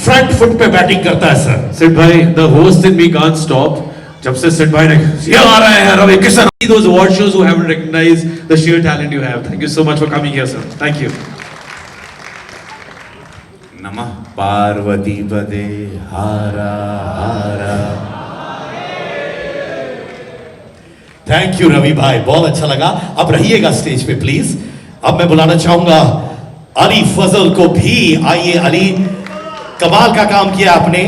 फ्रंट फुट पे बैटिंग करता है सर। सिड भाई, the host in me can't stop. जब से सिड भाई ने ये आ रहे हैं Ravi Kishan, those award shows who haven't recognized the sheer talent you have. Thank you so much for coming here, sir. Thank you. नमः पार्वती पदे हारा हारा। थैंक यू रवि भाई, बहुत अच्छा लगा। अब रहिएगा स्टेज पे प्लीज। अब मैं बुलाना चाहूंगा अली फजल को भी। आइए अली, कमाल का काम किया आपने।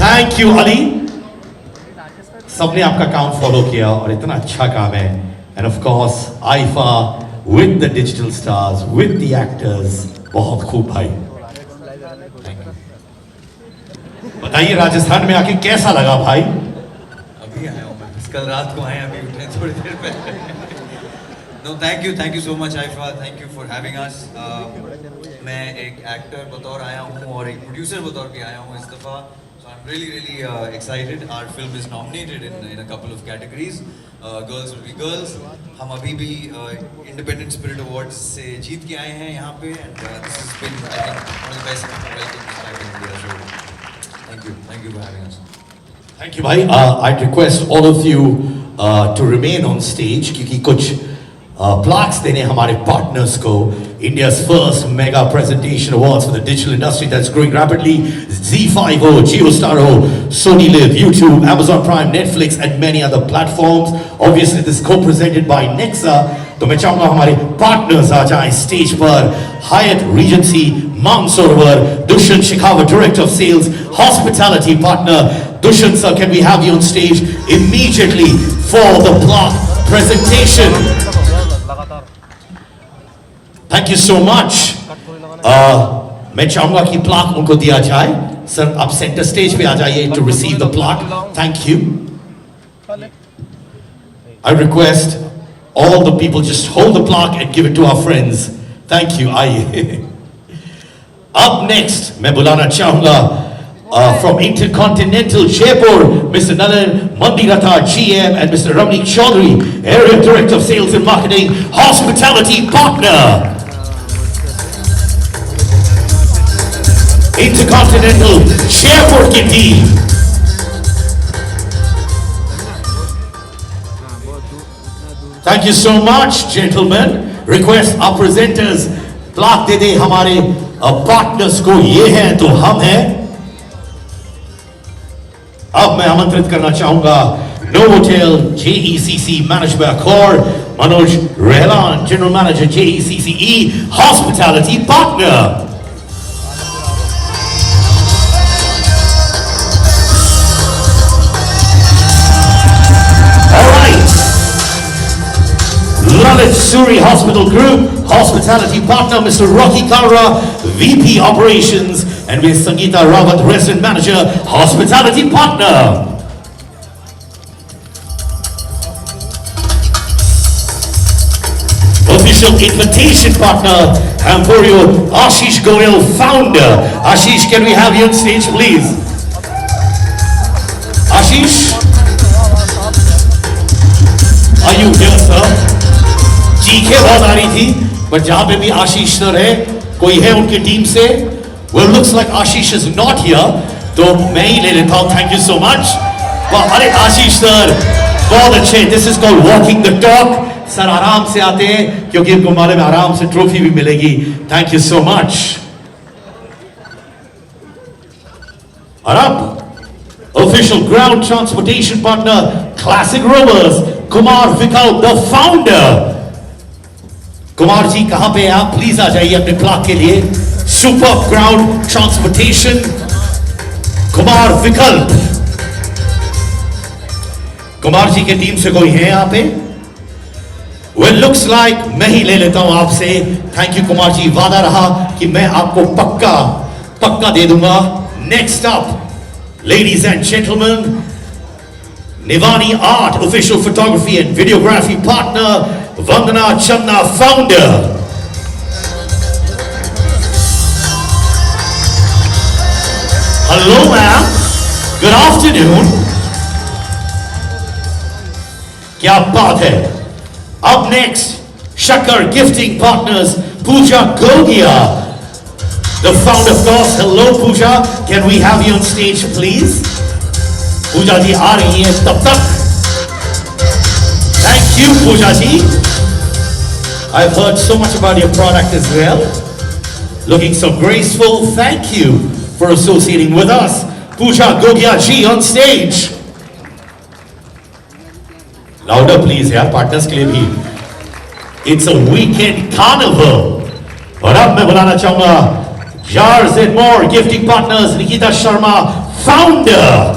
Thank you Ali. सबने आपका काम फॉलो किया और इतना अच्छा काम है। End of course IIFA with the digital stars, with the actors, बहुत खूब भाई। बताइए राजस्थान में आके कैसा लगा भाई? अभी आया हूँ मैं, कल रात को आए, अभी उठे थोड़ी देर पहले। No, thank you so much IIFA, thank you for having us. मैं एक एक्टर बतौर आया हूँ और एक प्रोड्यूसर बतौर भी आया हूँ इस दफ़ा। So I'm really excited. Our film is nominated in a couple of categories. Girls will be girls. हम अभी भी Independent Spirit Awards से जीत के आए हैं यहाँ पे, and this has been I think one of the best welcomes I've been here. So thank you for having us. Thank you भाई। I'd request all of you to remain on stage क्योंकि कुछ plaques देने हमारे partners को। India's first mega presentation awards for the digital industry that's growing rapidly. Z5 हो, JioStar हो, Sony Live, YouTube, Amazon Prime, Netflix and many other platforms. Obviously this is co-presented by Nexa. तो मैं चाहूंगा हमारे partners आ जाएं stage पर। Hyatt Regency Mansarovar, Dushyant Shekhawat, Director of Sales, Hospitality Partner. Dushyant sir, can we have you on stage immediately for the plaque presentation? Thank you so much. मैं चाहूंगा कि plaque उनको दिया जाए। सर आप centre stage पे आ जाइए to receive the plaque. Thank you. I request all the people just hold the plaque and give it to our friends. Thank you. आइए। Up next मैं बुलाना चाहूंगा from Intercontinental Jaipur, Mr. Nalan Mandiratha, GM, and Mr. Ramnik Chaudhary, Area Director of Sales and Marketing, Hospitality Partner. Intercontinental Jaipur की team. Thank you so much, gentlemen. Request our presenters plaque दे दे हमारे partners को। ये हैं तो हम हैं। अब मैं आमंत्रित करना चाहूंगा Novotel JECC Managed by Accor, Manoj Rehlan, General Manager JECCE Hospitality Partner. Lalit Suri Hospital Group, Hospitality Partner, Mr. Rocky Kalra, VP Operations, and Ms. Sangeeta Rawat, Resident Manager, Hospitality Partner. Official Invitation Partner, Emporio Ashish Goyal, Founder. Ashish, can we have you on stage, please? Ashish? Are you here, sir? चीखें बहुत आ रही थी, but जहां पे भी आशीष sir है, कोई है उनकी टीम से? Well, looks like Ashish is not here, तो मैं ही ले लेता हूं। Thank you so much. अरे आशीष सर बहुत अच्छे। This is called walking the talk. Sir आराम से आते हैं क्योंकि इनको मालूम है आराम से ट्रॉफी भी मिलेगी। Thank you so much. और अब official ground transportation partner, Classic Rovers, Kumar Vikal, the founder. Kumar ji कहां पे हैं आप? प्लीज आ जाइए अपने प्लाक के लिए। सुपर ग्राउंड ट्रांसपोर्टेशन, कुमार विकल्प। कुमार जी के टीम से कोई है यहाँ पे? Well, looks like मैं ही ले लेता हूं आपसे. Thank you Kumar ji. वादा रहा कि मैं आपको पक्का दे दूंगा. Next up, ladies and gentlemen, Nivani Art official photography and videography partner, Vandana Channa founder. Hello ma'am. Good afternoon. क्या बात है. Up next, Shakar Gifting Partners, Pooja Gogia, the founder of course. Hello Pooja, can we have you on stage please? Pooja ji aa rahi hai tab tak. Thank you Pooja ji. I've heard so much about your product as well. Looking so graceful. Thank you for associating with us. Pooja Gogia ji on stage. Louder please यार, partners के लिए भी. It's a weekend carnival. और अब मैं बुलाना चाहूंगा Jars and More gifting partners, Nikita Sharma, founder.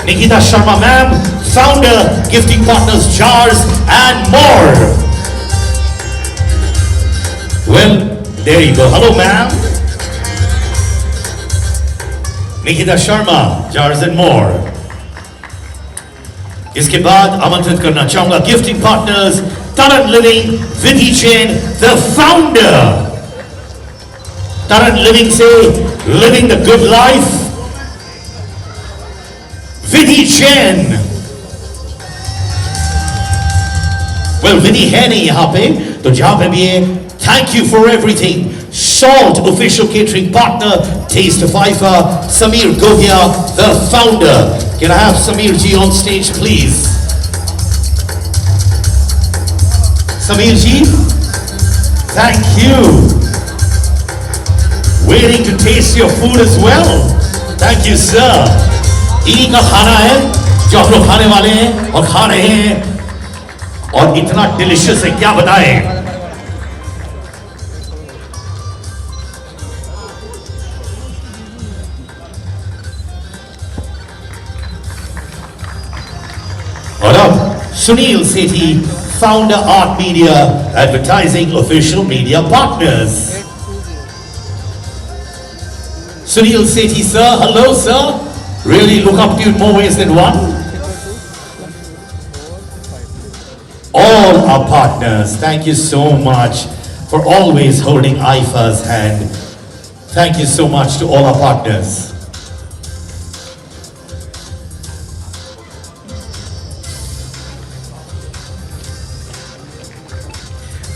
Nikita Sharma ma'am, founder, gifting partners Jars and More. Well, there you go. Hello ma'am. Nikita Sharma, Jars and More. इसके बाद आमंत्रित करना चाहूंगा gifting partners Taran Living, Vidhi Jain, the founder. Taran Living से living the good life. Vidhi Jain. Well, Vidhi है नहीं यहाँ पे, तो जहाँ पे भी है, thank you for everything. Salt official catering partner, Taste of Haifa, Samir Gogia, the founder. Can I have Samir ji on stage, please? Samir ji, thank you. Waiting to taste your food as well. Thank you, sir. इन्हीं का खाना है जो हम लोग खाने वाले हैं और खा रहे हैं, और इतना डिलिशियस है क्या बताएं. और अब Sunil Sethi, founder Art Media Advertising official media partners. Sunil Sethi sir, hello sir. Really look up to you in more ways than one. All our partners, thank you so much for always holding IFA's hand. Thank you so much to all our partners.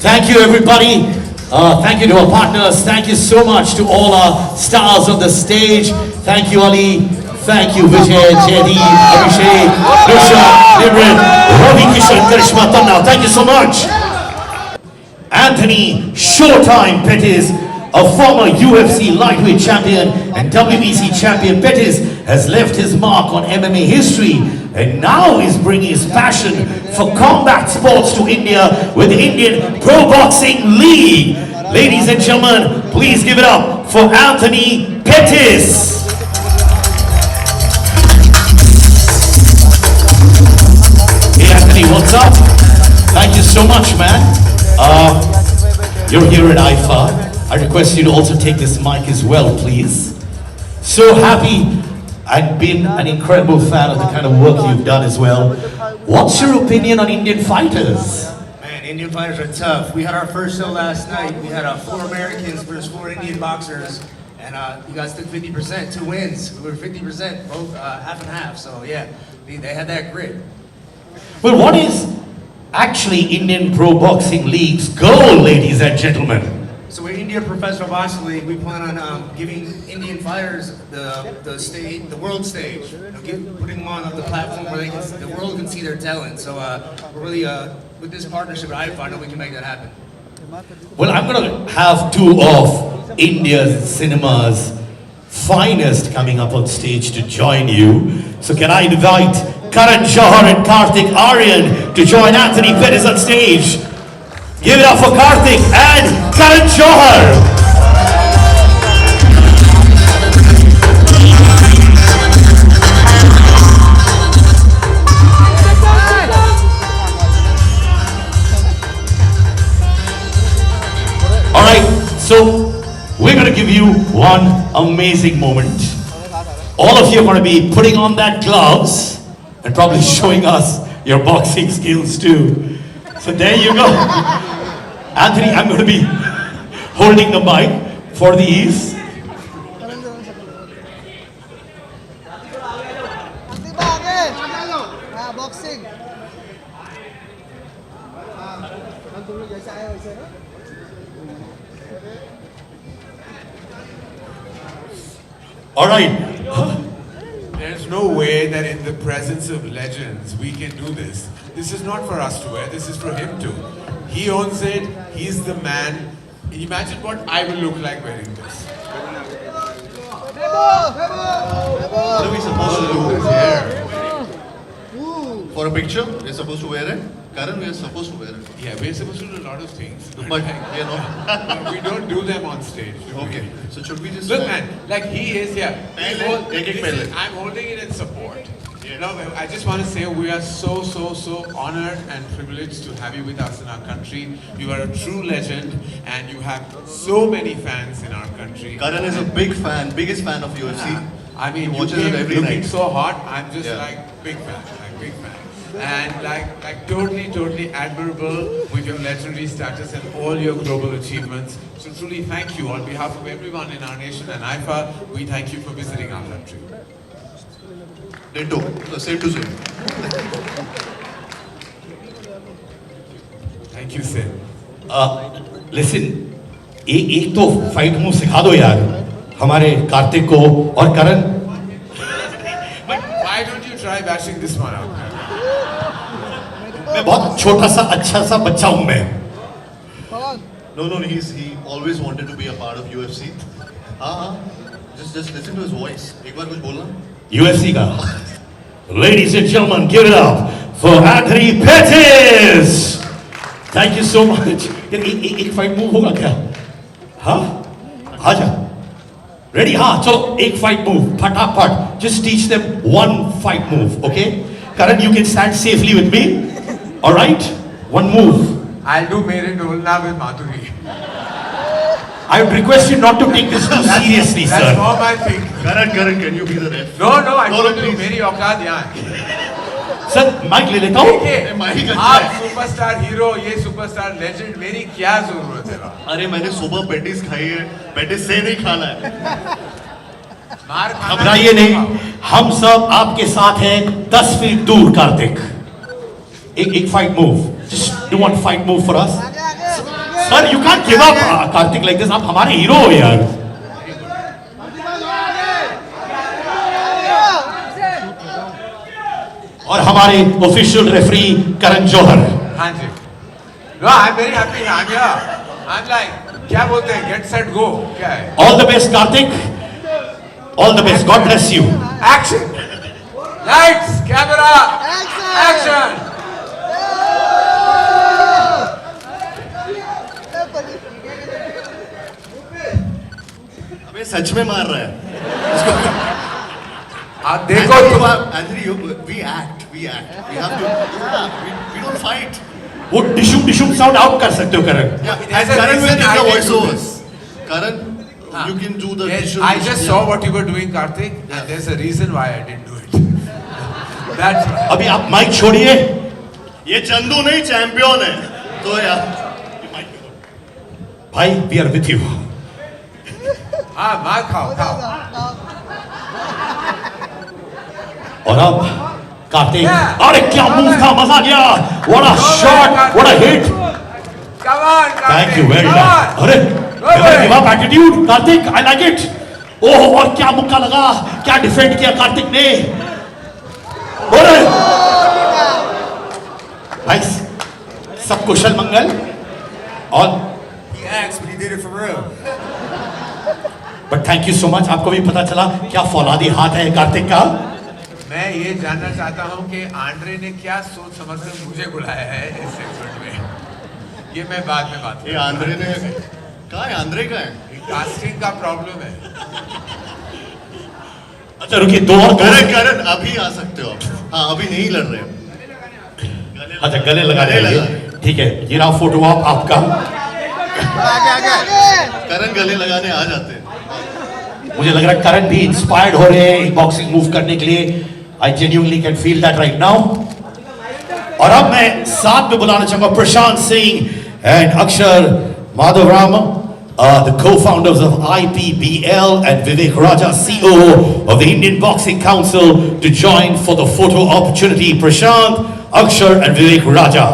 Thank you everybody. Thank you to our partners. Thank you so much to all our stars on the stage. Thank you Ali. Thank you Vijay, Jaydeep, Abhishek, Risha, Nimrit, Ravi Kishan, Karishma, Tanna. Thank you so much. Anthony Showtime Pettis, a former UFC lightweight champion and WBC champion. Pettis has left his mark on MMA history and now is bringing his passion for combat sports to India with the Indian Pro Boxing League. Ladies and gentlemen, please give it up for Anthony Pettis. Hey Anthony, what's up? Thank you so much, man. You're here at IFA. I request you to also take this mic as well, please. So happy. I've been an incredible fan of the kind of work you've done as well. What's your opinion on Indian fighters? Man, Indian fighters are tough. We had our first show last night. We had 4 Americans versus 4 Indian boxers. And you guys took 50%, 2 wins. We were 50%, both half and half. So yeah, they had that grit. Well, what is actually Indian Pro Boxing League's goal, ladies and gentlemen? So we're India Professional Boxing League. We plan on giving Indian fighters the stage, the world stage, putting them on the platform where the world can see their talent. So we're really with this partnership with IFA, I know we can make that happen. Well, I'm going to have 2 of India's cinema's finest coming up on stage to join you. So can I invite Karan Johar and Karthik Aryan to join Anthony Pettis on stage? Give it up for Karthik and Karan Johar. So we're going to give you one amazing moment. All of you are going to be putting on that gloves and probably showing us your boxing skills too. So there you go. Anthony, I'm going to be holding the mic for the ease. All right. There's no way that in the presence of legends we can do this. This is not for us to wear, this is for him to. He owns it, he's the man. Imagine what I will look like wearing this. What are we supposed to do here? For a picture, we're supposed to wear it? Karan, we're supposed to wear it. Yeah, we're supposed to do a lot of things. But we are not. We don't do them on stage. Okay, so should we just... Look man, like he is here. Pehle. I'm holding it in support. You know, I just want to say we are so honored and privileged to have you with us in our country. You are a true legend and you have so many fans in our country. Karan is a big fan, biggest fan of UFC. I mean, he you watches came it every looking night. so hot, I'm just like big fan. And like totally admirable with your legendary status and all your global achievements. So truly thank you on behalf of everyone in our nation and IFA, we thank you for visiting our country. Ditto, same to same. Thank you, Sid. Listen, एक तो fight move सिखा दो यार हमारे कार्तिक को और करण. Why don't you try bashing this one out? मैं बहुत छोटा सा अच्छा सा बच्चा हूँ मैं. No, he always wanted to be a part of UFC. Just listen to his voice. एक बार कुछ बोलना. UFC का. Ladies and gentlemen, give it up for Anthony Pettis. Thank you so much. यार एक फाइट मूव होगा क्या? हाँ? आजा. Ready? हाँ, चलो एक फाइट मूव फटाफट. Just teach them one fight move, okay? Karan, you can stand safely with me. All right? One move. I'll do Mere Dolna with Madhuri. I would request you not to take this too seriously, sir. That's more my thing. Karan, can you be the ref? No, I told you, मेरी औकात यहाँ है. Sir mic ले लेता हूँ. आप superstar hero, ये superstar legend, मेरी क्या जरूरत है? अरे मैंने सुबह पेटिस खाई है, पेटिस से नहीं खाना है. घबराइए नहीं, हम सब आपके साथ हैं 10 फीट दूर. कार्तिक, एक fight move. Just do one fight move for us. Sir, you can't give up, Karthik, like this. आप हमारे हीरो हो यार. और हमारे ऑफिशियल रेफरी करण जौहर. हाँ जी. No, I'm very happy. I'm here. I'm like, क्या बोलते हैं? Get set go. क्या है? All the best, Karthik. All the best. God bless you. Action. Lights, camera, action. अबे सच में मार रहा है. आप देखो Anthony, we act. We have to. We don't fight. वो डिशुम साउंड आउट कर सकते हो करण. And Karan will give the voiceovers. Karan, you can do the. Yes, I just saw what you were doing, Karthik, and there's a reason why I didn't do it. That's right. अभी आप mic छोड़िए. ये चंदू नहीं champion है. तो यार. भाई, we are with you. हाँ, मार खाओ. और अब कार्तिक, अरे क्या मूव था, मजा आ गया. What a shot, what a hit. Come on, Karthik. Thank you, well done. अरे, never give up attitude, Kartik, I like it. ओह, और क्या मुक्का लगा, क्या डिफेंड किया कार्तिक ने. अरे, भाई, सब कुशल मंगल. और Yes, but he did it for real. But thank you so much. आपको भी पता चला क्या फौलादी हाथ है कार्तिक का. मैं ये जानना चाहता हूँ कि आंद्रे ने क्या सोच समझकर मुझे बुलाया है इस सेगमेंट में. ये मैं बाद में बात करूँगा. ये आंद्रे ने कहाँ है? आंद्रे का है. कास्टिंग का प्रॉब्लम है. अच्छा रुकिए, दो और करण अभी आ सकते हो आप. हाँ, अभी नहीं लड़ रहे. अच्छा गले लगा रहे हैं. ठीक है, ये रहा फोटो आप आपका. करण गले लगाने आ जाते हैं. मुझे लग रहा है करण भी इंस्पायर्ड हो रहे हैं बॉक्सिंग मूव करने के लिए. I genuinely can feel that right now. और अब मैं साथ में बुलाना चाहूंगा प्रशांत सिंह एंड अक्षर Madhavaram, the co-founders of IPBL, and Vivek Raja, COO of the Indian Boxing Council, to join for the photo opportunity. Prashant, Akshar and Vivek Raja.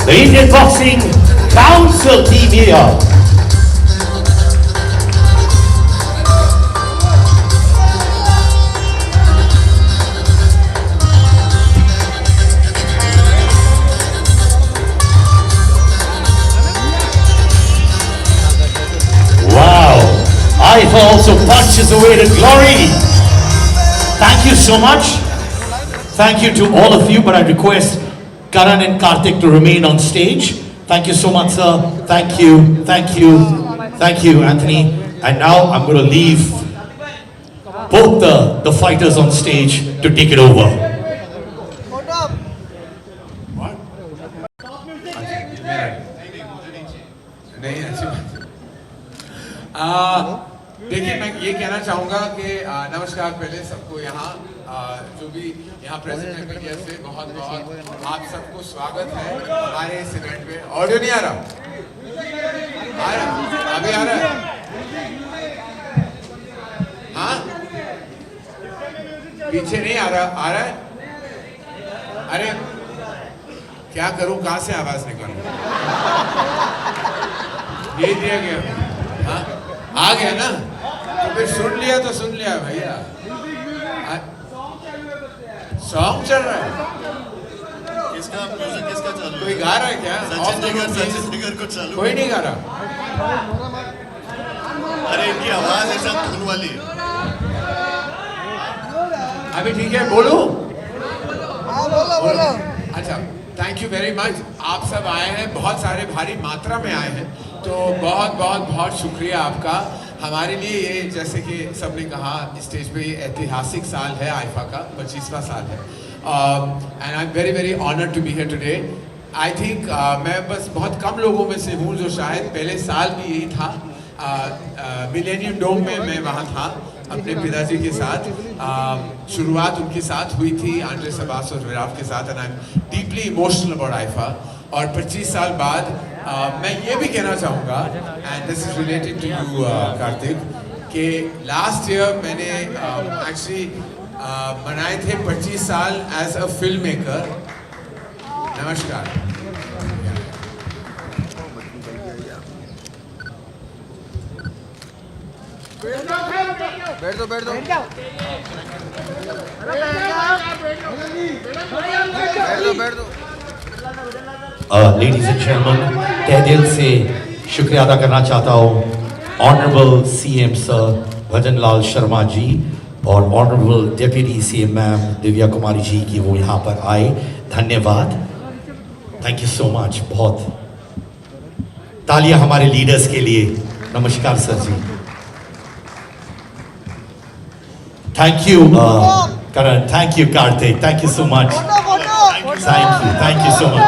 The Indian Boxing Council team here. IFA also punches away to glory. Thank you so much. Thank you to all of you, but I request Karan and Karthik to remain on stage. Thank you so much, sir. Thank you, thank you, thank you, Anthony. And now I'm going to leave both the fighters on stage to take it over. नहीं अच्छी बात. देखिए मैं ये कहना चाहूँगा कि नमस्कार पहले सबको यहाँ जो भी यहाँ प्रेजेंट है मीडिया से बहुत बहुत आप सबको स्वागत है हमारे इस इवेंट में. ऑडियो नहीं आ रहा? अभी आ रहा है? हाँ पीछे नहीं आ रहा है? अरे क्या करूँ, कहाँ से आवाज निकालूं? ये दिया गया. हाँ आ गया ना, तो फिर सुन लिया तो सुन लिया भैया. सॉन्ग चल रहा है. किसका म्यूजिक किसका चालू है? कोई गा रहा है क्या? सचिन जिगर को चालू. कोई नहीं गा रहा. अरे इनकी आवाज ऐसा धुन वाली है. अभी ठीक है, बोलो. बोलो. अच्छा थैंक यू वेरी मच. आप सब आए हैं, बहुत सारे भारी मात्रा में आए हैं, तो बहुत बहुत बहुत शुक्रिया आपका. हमारे लिए ये जैसे कि सबने कहा स्टेज पे ये ऐतिहासिक साल है आईफा का, 25वां साल है. And I am very very honoured to be here today. I think मैं बस बहुत कम लोगों में से हूँ जो शायद पहले साल भी यही था. मिलेनियम डोम में मैं वहाँ था अपने पिताजी के साथ. शुरुआत उनके साथ हुई थी, आंद्रेस अब्बास और विराट के साथ. And I am deeply emotional about IIFA. और 25 साल बाद मैं ये भी कहना चाहूँगा, and this is related to you Kartik, कि लास्ट ईयर मैंने एक्चुअली मनाए थे 25 साल एज अ फिल्म मेकर. नमस्कार. बैठ दो. Ladies and gentlemen, तहे दिल से शुक्रिया अदा करना चाहता हूँ honourable CM sir Bhajan Lal Sharma ji और honourable deputy CM ma'am Divya Kumari ji की वो यहाँ पर आए. धन्यवाद. Thank you so much. बहुत तालियां हमारे लीडर्स के लिए. नमस्कार sir ji. Thank you, Karan. Thank you, Karthik. Thank you so much. Thank you so much.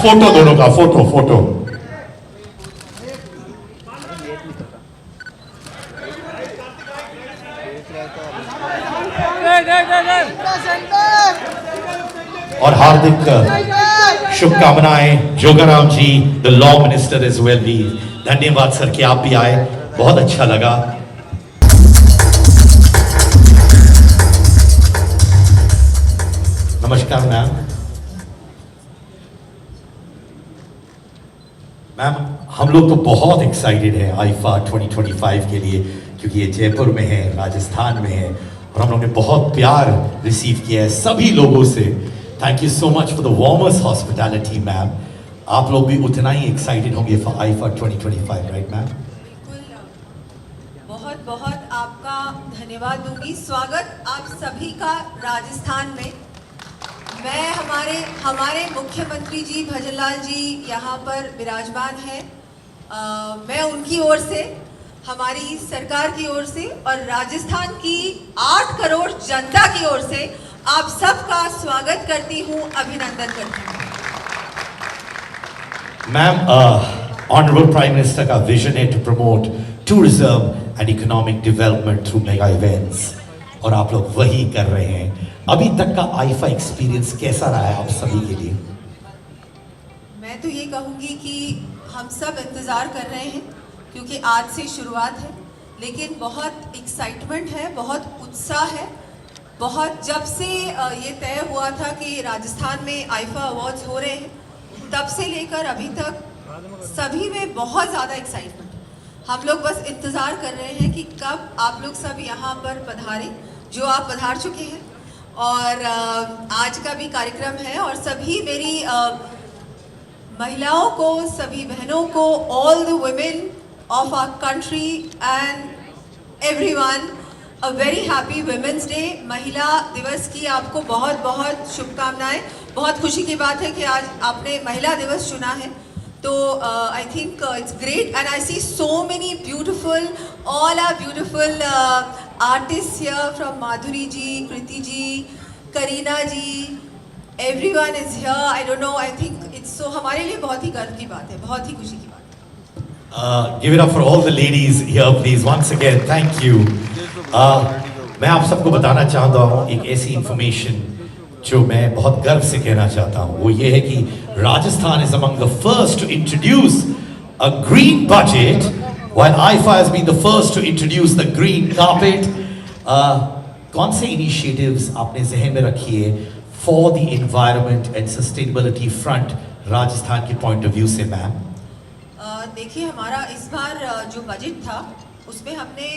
Photo दोनों का फोटो. और हार्दिक शुभकामनाएं Jogaram ji, the law minister is well be. धन्यवाद सर कि आप भी आए, बहुत अच्छा लगा. नमस्कार मैम. मैम हम लोग तो बहुत एक्साइटेड हैं आईफा 2025 के लिए, क्योंकि ये जयपुर में है, राजस्थान में है, और हम लोग ने बहुत प्यार रिसीव किया है सभी लोगों से. Thank you so much for the warmest hospitality ma'am. आप लोग भी उतना ही एक्साइटेड होंगे फॉर आईफा 2025, राइट मैम? बहुत बहुत आपका धन्यवाद दूंगी. स्वागत आप सभी का राजस्थान में. मैं हमारे मुख्यमंत्री जी भजनलाल जी यहाँ पर विराजमान है। मैं उनकी ओर से, हमारी सरकार की ओर से और राजस्थान की 8 करोड़ जनता की ओर से आप सबका स्वागत करती हूँ, अभिनंदन करती हूँ। मैम, ऑनरेबल प्राइम मिनिस्टर का विजन है to promote tourism and economic development through mega events, और आप लोग वही कर रहे हैं। अभी तक का आईफा एक्सपीरियंस कैसा रहा है आप सभी के लिए? मैं तो ये कहूँगी कि हम सब इंतज़ार कर रहे हैं, क्योंकि आज से शुरुआत है, लेकिन बहुत एक्साइटमेंट है, बहुत उत्साह है। बहुत जब से ये तय हुआ था कि राजस्थान में आईफा अवार्ड्स हो रहे हैं, तब से लेकर अभी तक सभी में बहुत ज़्यादा एक्साइटमेंट। हम लोग बस इंतज़ार कर रहे हैं कि कब आप लोग सब यहाँ पर पधारें, जो आप पधार चुके हैं, और आज का भी कार्यक्रम है। और सभी मेरी महिलाओं को, सभी बहनों को, all the women of our country and everyone, a very happy women's day. महिला दिवस की आपको बहुत बहुत शुभकामनाएं। बहुत खुशी की बात है कि आज आपने महिला दिवस चुना है, तो I think it's great and I see so many beautiful, all are beautiful artist here, from Madhuri ji, Kriti ji, Kareena ji, everyone is here. I don't know, I think it's so, हमारे लिए बहुत ही गर्व की बात है, बहुत ही खुशी की बात है। Give it up for all the ladies here, please. Once again, thank you. मैं आप सबको बताना चाहता हूँ एक ऐसी इंफॉर्मेशन जो मैं बहुत गर्व से कहना चाहता हूँ। वो ये है कि Rajasthan is among the first to introduce a green budget, while IFA has been the first to introduce the green carpet. कौन से इनिशिएटिव्स आपने जहन में रखी है for the environment and sustainability front Rajasthan के पॉइंट ऑफ व्यू से मैम? देखिए, हमारा इस बार जो बजट था उसमें हमने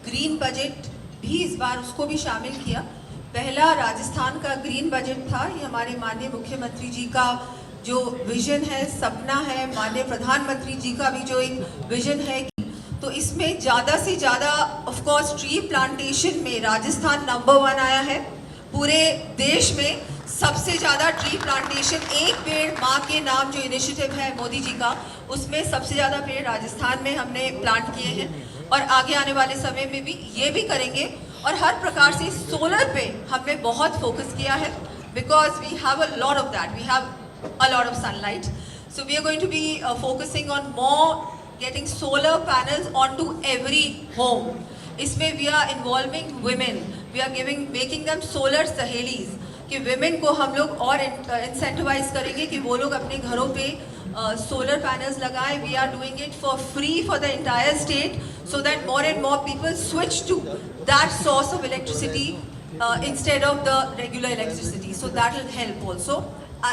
ग्रीन बजट भी इस बार उसको भी शामिल किया। पहला राजस्थान का ग्रीन बजट था, ये हमारे माननीय मुख्यमंत्री जी का जो विजन है, सपना है, माननीय प्रधानमंत्री जी का भी जो एक विजन है, तो इसमें ज़्यादा से ज़्यादा ऑफ कोर्स ट्री प्लांटेशन में राजस्थान नंबर 1 आया है। पूरे देश में सबसे ज़्यादा ट्री प्लांटेशन, एक पेड़ माँ के नाम जो इनिशिएटिव है मोदी जी का, उसमें सबसे ज़्यादा पेड़ राजस्थान में हमने प्लांट किए हैं, और आगे आने वाले समय में भी ये भी करेंगे। और हर प्रकार से सोलर पे हमने बहुत फोकस किया है, because we have a lot of that, we have a lot of sunlight, so we are going to be focusing on more getting solar panels onto every home. इसमें we are involving women, we are making them solar सहेलीज, कि women को हम लोग और incentivize करेंगे कि वो लोग अपने घरों पे solar panels लगाएं. We are doing it for free for the entire state, so that more and more people switch to that source of electricity instead of the regular electricity. So that will help also.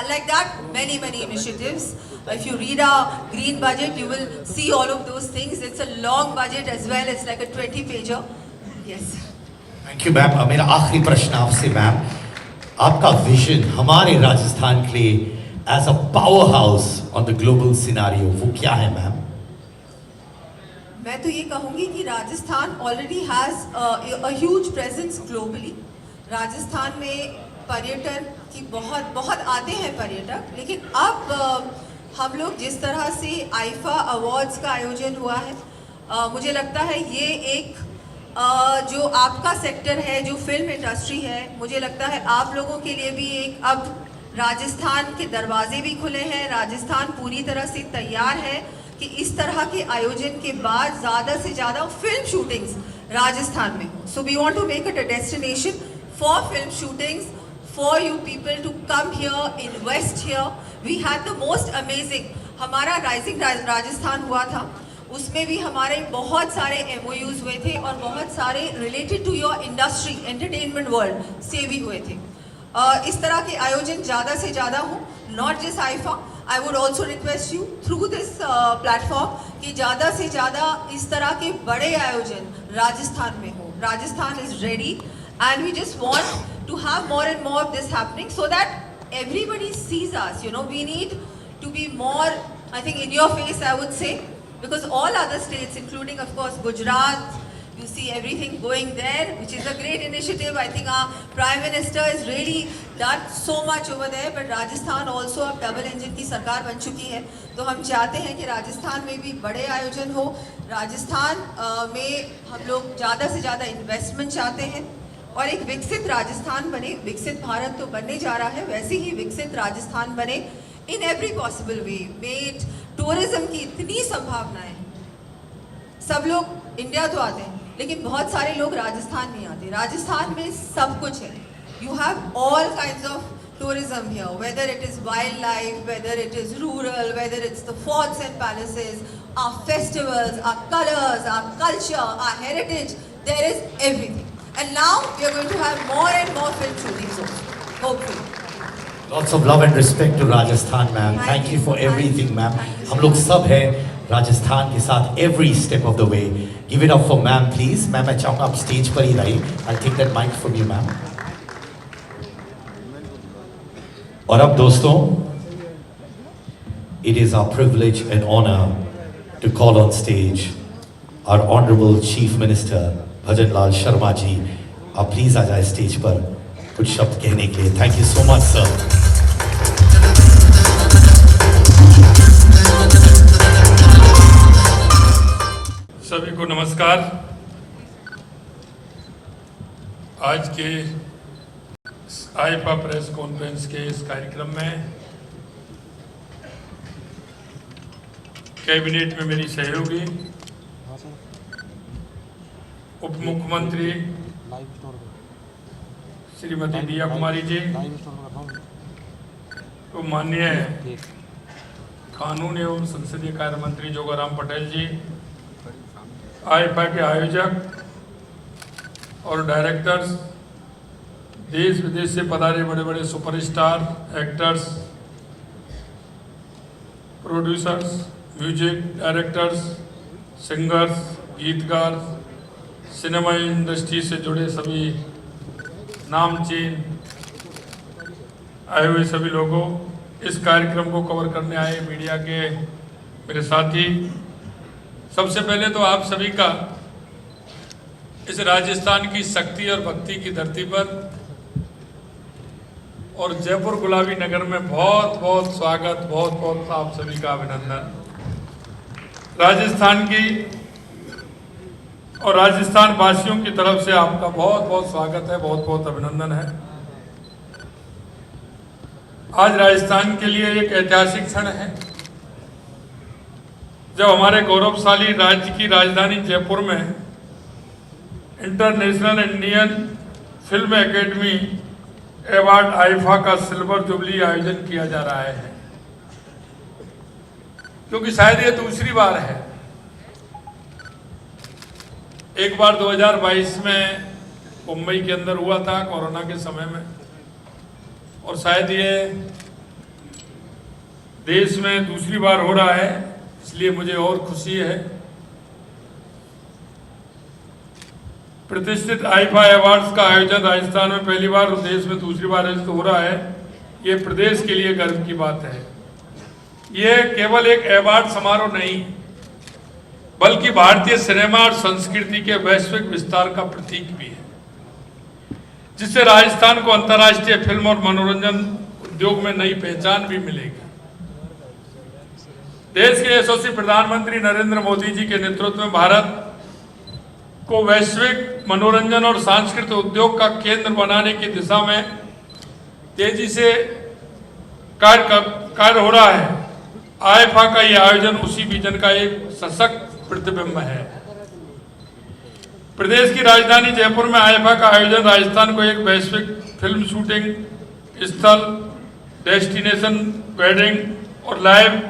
Like that, many initiatives. If you read our green budget, you will see all of those things. It's a long budget as well. It's like a 20-pager. Yes. Thank you, ma'am. मेरा आखिरी प्रश्न आपसे ma'am, आपका vision हमारे राजस्थान के लिए as a power house on the global scenario, वो क्या है मैम? मैं तो ये कहूँगी कि Rajasthan already has a huge presence globally. Rajasthan में पर्यटन की बहुत आते हैं पर्यटक, लेकिन अब हम लोग जिस तरह से आईफा अवार्ड्स का आयोजन हुआ है, मुझे लगता है ये एक जो आपका सेक्टर है, जो फिल्म इंडस्ट्री है, मुझे लगता है आप लोगों के लिए भी एक, अब राजस्थान के दरवाजे भी खुले हैं, राजस्थान पूरी तरह से तैयार है कि इस तरह के आयोजन के बाद ज़्यादा से ज़्यादा फिल्म शूटिंग्स राजस्थान में हो। So we want to make it a destination for film shootings, for you people to come here, invest here. We had the most amazing, हमारा राइजिंग राजस्थान हुआ था, उसमें भी हमारे बहुत सारे MOUs हुए थे और बहुत सारे related to your industry, entertainment world से भी हुए थे। इस तरह के आयोजन ज़्यादा से ज़्यादा हो, not just IIFA. I would also request you through this platform कि ज़्यादा से ज़्यादा इस तरह के बड़े आयोजन राजस्थान में हो। Rajasthan is ready and we just want to have more and more of this happening, so that everybody sees us. You know, we need to be more, I think, in your face, I would say, because all other states, including of course Gujarat, You see everything going there, which is a great initiative. I think our Prime Minister has really done so much over there. But Rajasthan also अब double engine की सरकार बन चुकी है, तो हम चाहते हैं कि राजस्थान में भी बड़े आयोजन हो. राजस्थान में हम लोग ज़्यादा से ज़्यादा इन्वेस्टमेंट चाहते हैं और एक विकसित राजस्थान बने. विकसित भारत तो बनने जा रहा है, वैसे ही विकसित राजस्थान बने in every possible way. Made tourism की इतनी संभावनाएं. सब लोग इंडिया तो आते हैं, लेकिन बहुत सारे लोग राजस्थान नहीं आते. राजस्थान में सब कुछ है. You have all kinds of tourism here, whether it is wildlife, whether it is rural, whether it's the forts and palaces, our festivals, our colors, our culture, our heritage. There is everything. And now we are going to have more and more film shootings also, hopefully. Lots of love and respect to Rajasthan, ma'am. Thank you for everything, ma'am. हम लोग सब हैं राजस्थान के साथ every step of the way. Give it up for ma'am, please. Ma'am, मैं चाहूँगा आप stage पर ही रहिए. I'll take that mic from you, ma'am. और अब दोस्तों, it is our privilege and honor to call on stage our Honorable Chief Minister Bhajan Lal Sharma ji. आप please आ जाए स्टेज पर कुछ शब्द कहने के लिए. Thank you so much, sir. सभी को नमस्कार. आज के आईफा प्रेस कॉन्फ्रेंस के इस कार्यक्रम में कैबिनेट में मेरी सहयोगी उप मुख्यमंत्री श्रीमती दिया कुमारी जी, तो माननीय कानून एवं संसदीय कार्य मंत्री जोगाराम पटेल जी, आईफा के आयोजक और डायरेक्टर्स, देश विदेश से पधारे बड़े बड़े superstar, actors, producers, music directors, singers, गीतकार, सिनेमा इंडस्ट्री से जुड़े सभी नामचीन आए हुए सभी लोगों, इस कार्यक्रम को कवर करने आए मीडिया के मेरे साथी, सबसे पहले तो आप सभी का इस राजस्थान की शक्ति और भक्ति की धरती पर और जयपुर गुलाबी नगर में बहुत बहुत स्वागत, बहुत बहुत आप सभी का अभिनंदन. राजस्थान की और राजस्थान वासियों की तरफ से आपका बहुत बहुत स्वागत है, बहुत बहुत अभिनंदन है. आज राजस्थान के लिए एक ऐतिहासिक क्षण है जब हमारे गौरवशाली राज्य की राजधानी जयपुर में international Indian film academy award IIFA का सिल्वर जुबली आयोजन किया जा रहा है, क्योंकि शायद ये दूसरी बार है. एक बार 2022 में मुंबई के अंदर हुआ था कोरोना के समय में, और शायद ये देश में दूसरी बार हो रहा है, इसलिए मुझे और खुशी है. प्रतिष्ठित आईफा अवार्ड्स का आयोजन राजस्थान में पहली बार और देश में दूसरी बार आयोजित हो रहा है. ये प्रदेश के लिए गर्व की बात है. ये केवल एक अवार्ड समारोह नहीं, बल्कि भारतीय सिनेमा और संस्कृति के वैश्विक विस्तार का प्रतीक भी है, जिससे राजस्थान को अंतर्राष्ट्रीय फिल्म और मनोरंजन उद्योग में नई पहचान भी मिलेगी. देश के यशस्वी प्रधानमंत्री नरेंद्र मोदी जी के नेतृत्व में भारत को वैश्विक मनोरंजन और सांस्कृतिक उद्योग का केंद्र बनाने की दिशा में तेजी से कार्य हो रहा है. आईफा का यह आयोजन उसी विजन का एक सशक्त प्रतिबिंब है. प्रदेश की राजधानी जयपुर में आईफा का आयोजन राजस्थान को एक वैश्विक फिल्म शूटिंग स्थल, डेस्टिनेशन वेडिंग और लाइव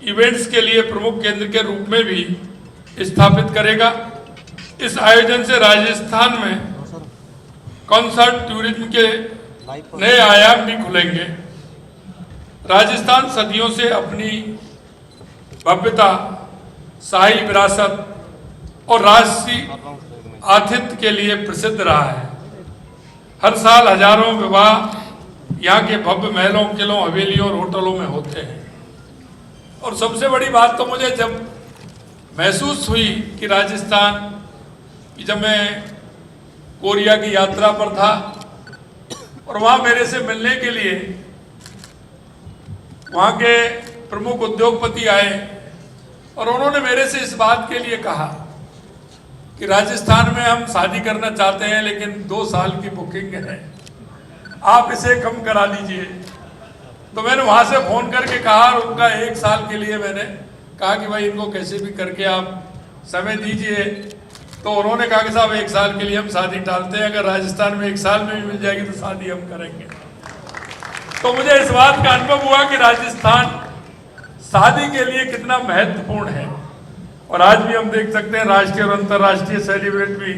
इवेंट्स के लिए प्रमुख केंद्र के रूप में भी स्थापित करेगा. इस आयोजन से राजस्थान में कॉन्सर्ट टूरिज्म के नए आयाम भी खुलेंगे. राजस्थान सदियों से अपनी भव्यता, शाही विरासत और राष्ट्रीय आतिथ्य के लिए प्रसिद्ध रहा है. हर साल हजारों विवाह यहाँ के भव्य महलों, किलों, हवेलियों और होटलों में होते हैं. और सबसे बड़ी बात तो मुझे जब महसूस हुई कि राजस्थान कि जब मैं कोरिया की यात्रा पर था और वहाँ मेरे से मिलने के लिए वहाँ के प्रमुख उद्योगपति आए और उन्होंने मेरे से इस बात के लिए कहा कि राजस्थान में हम शादी करना चाहते हैं लेकिन 2 साल की बुकिंग है, आप इसे कम करा दीजिए। तो मैंने वहाँ से फ़ोन करके कहा और उनका 1 साल के लिए मैंने कहा कि भाई इनको कैसे भी करके आप समय दीजिए। तो उन्होंने कहा कि साहब 1 साल के लिए हम शादी टालते हैं, अगर राजस्थान में 1 साल में भी मिल जाएगी तो शादी हम करेंगे। तो मुझे इस बात का अनुभव हुआ कि राजस्थान शादी के लिए कितना महत्वपूर्ण है। और आज भी हम देख सकते हैं राष्ट्रीय और अंतर्राष्ट्रीय सेलिब्रिटी भी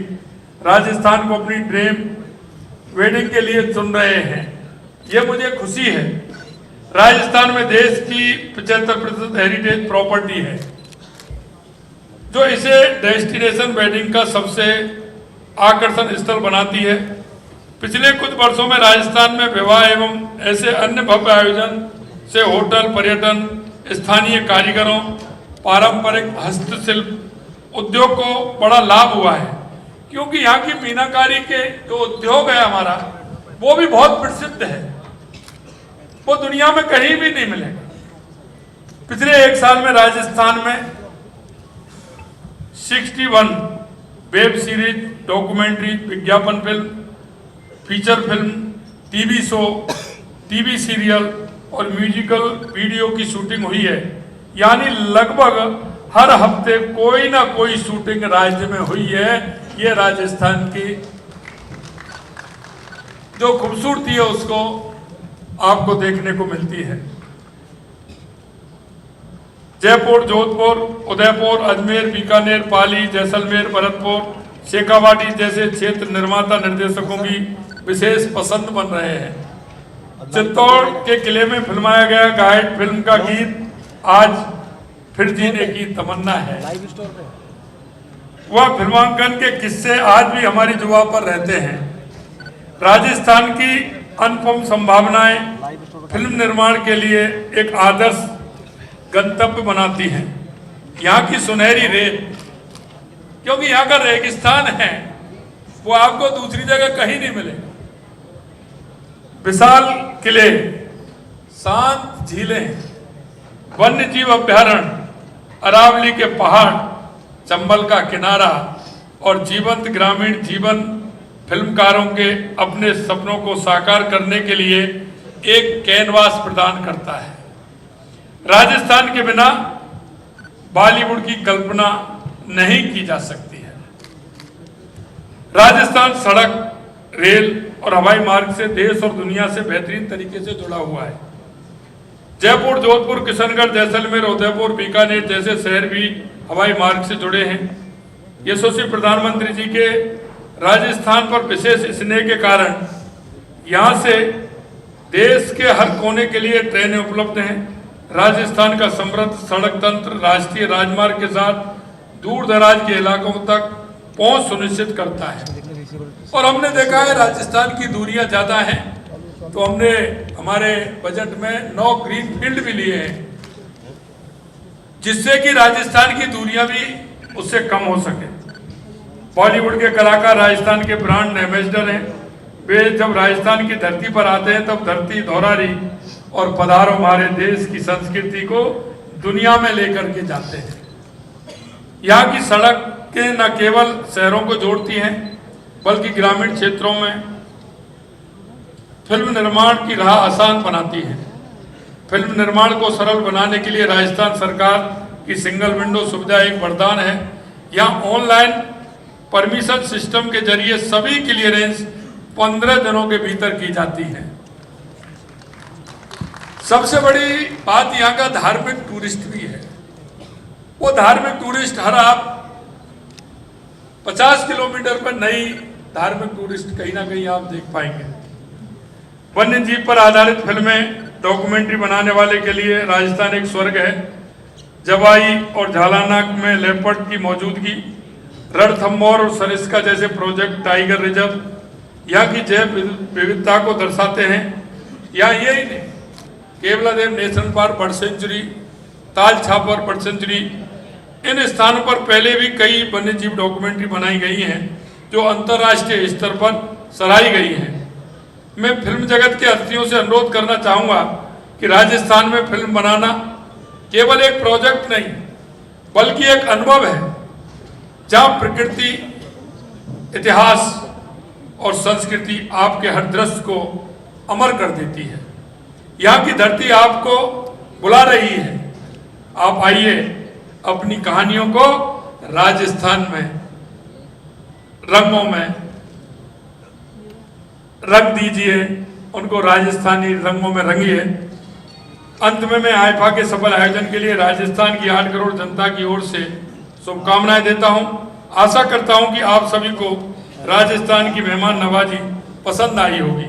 राजस्थान को अपनी ड्रीम वेडिंग के लिए चुन रहे हैं। ये मुझे खुशी है। राजस्थान में देश की 75% हेरिटेज प्रॉपर्टी है जो इसे डेस्टिनेशन वेडिंग का सबसे आकर्षण स्थल बनाती है। पिछले कुछ वर्षों में राजस्थान में विवाह एवं ऐसे अन्य भव्य आयोजन से होटल, पर्यटन, स्थानीय कारीगरों, पारंपरिक हस्तशिल्प उद्योग को बड़ा लाभ हुआ है, क्योंकि यहाँ की मीनाकारी के जो उद्योग है हमारा वो भी बहुत प्रसिद्ध है, वो दुनिया में कहीं भी नहीं मिलेगा। पिछले 1 साल में राजस्थान में 61 वेब सीरीज, डॉक्यूमेंट्री, विज्ञापन film, feature film, TV show, TV serial और म्यूजिकल वीडियो की शूटिंग हुई है। यानी लगभग हर हफ्ते कोई ना कोई शूटिंग राज्य में हुई है। ये राजस्थान की जो खूबसूरती है उसको आपको देखने को मिलती है। जयपुर, जोधपुर, उदयपुर, अजमेर, बीकानेर, पाली, जैसलमेर, भरतपुर, शेखावाटी जैसे क्षेत्र निर्माता निर्देशकों की विशेष पसंद बन रहे हैं। चित्तौड़ के किले में फिल्माया गया गाइड फिल्म का गीत आज फिर जीने की तमन्ना है। वह फिल्मांकन के किस्से आज भी हमारी जुबान पर रहते हैं। राजस्थान की अनुपम संभावनाएं फिल्म निर्माण के लिए एक आदर्श गंतव्य बनाती हैं। यहाँ की सुनहरी रेत, क्योंकि यहाँ का रेगिस्तान है, वो आपको दूसरी जगह कहीं नहीं मिलेगा। विशाल किले, शांत झीलें, वन्य जीव अभ्यारण्य, अरावली के पहाड़, चंबल का किनारा और जीवंत ग्रामीण जीवन फिल्मकारों के अपने सपनों को साकार करने के लिए एक कैनवास प्रदान करता है। राजस्थान के बिना बॉलीवुड की कल्पना नहीं की जा सकती है। राजस्थान सड़क, रेल और हवाई मार्ग से देश और दुनिया से बेहतरीन तरीके से जुड़ा हुआ है। जयपुर, जोधपुर, किशनगढ़, जैसलमेर, उदयपुर, बीकानेर जैसे शहर भी हवाई मार्ग से जुड़े हैं। यशस्वी प्रधानमंत्री जी के राजस्थान पर विशेष स्नेह के कारण यहाँ से देश के हर कोने के लिए ट्रेनें उपलब्ध हैं। राजस्थान का समृद्ध सड़क तंत्र राष्ट्रीय राजमार्ग के साथ दूर दराज के इलाकों तक पहुंच सुनिश्चित करता है। और हमने देखा है राजस्थान की दूरियां ज़्यादा हैं, तो हमने हमारे बजट में 9 ग्रीन फील्ड भी लिए हैं, जिससे कि राजस्थान की दूरियां भी उससे कम हो सके। बॉलीवुड के कलाकार राजस्थान के ब्रांड एम्बेसडर हैं। वे जब राजस्थान की धरती पर आते हैं तब धरती दोहरारी और पधारो हमारे देश की संस्कृति को दुनिया में लेकर के जाते हैं। यहाँ की सड़कें न केवल शहरों को जोड़ती हैं बल्कि ग्रामीण क्षेत्रों में फिल्म निर्माण की राह आसान बनाती है। फिल्म निर्माण को सरल बनाने के लिए राजस्थान सरकार की सिंगल विंडो सुविधा एक वरदान है। यहाँ ऑनलाइन परमिशन सिस्टम के जरिए सभी क्लियरेंस 15 दिनों के भीतर की जाती है। सबसे बड़ी बात यहाँ का धार्मिक टूरिस्ट भी है। वो धार्मिक टूरिस्ट हर आप 50 किलोमीटर पर नई धार्मिक टूरिस्ट कहीं ना कहीं आप देख पाएंगे। वन्य जीव पर आधारित फिल्में, डॉक्यूमेंट्री बनाने वाले के लिए राजस्थान एक स्वर्ग है। जवाई और झालानाक में लेपर्ड की मौजूदगी, रणथंभौर और सरिस्का जैसे प्रोजेक्ट टाइगर रिजर्व यहाँ की जैव विविधता को दर्शाते हैं। यहाँ यही नहीं, Keoladeo national park bird sanctuary, Tal Chhapar bird sanctuary, इन स्थानों पर पहले भी कई वन्यजीव डॉक्यूमेंट्री बनाई गई हैं जो अंतर्राष्ट्रीय स्तर पर सराही गई हैं। मैं फिल्म जगत के हस्तियों से अनुरोध करना चाहूँगा कि राजस्थान में फिल्म बनाना केवल एक प्रोजेक्ट नहीं बल्कि एक अनुभव है, जहाँ प्रकृति, इतिहास और संस्कृति आपके हर दृश्य को अमर कर देती है। यहाँ की धरती आपको बुला रही है, आप आइए अपनी कहानियों को राजस्थान में रंगों में रंग दीजिए, उनको राजस्थानी रंगों में रंगिए। अंत में मैं आईफा के सफल आयोजन के लिए राजस्थान की 8 करोड़ जनता की ओर से शुभकामनाएं देता हूं। आशा करता हूं कि आप सभी को राजस्थान की मेहमान नवाजी पसंद आई होगी।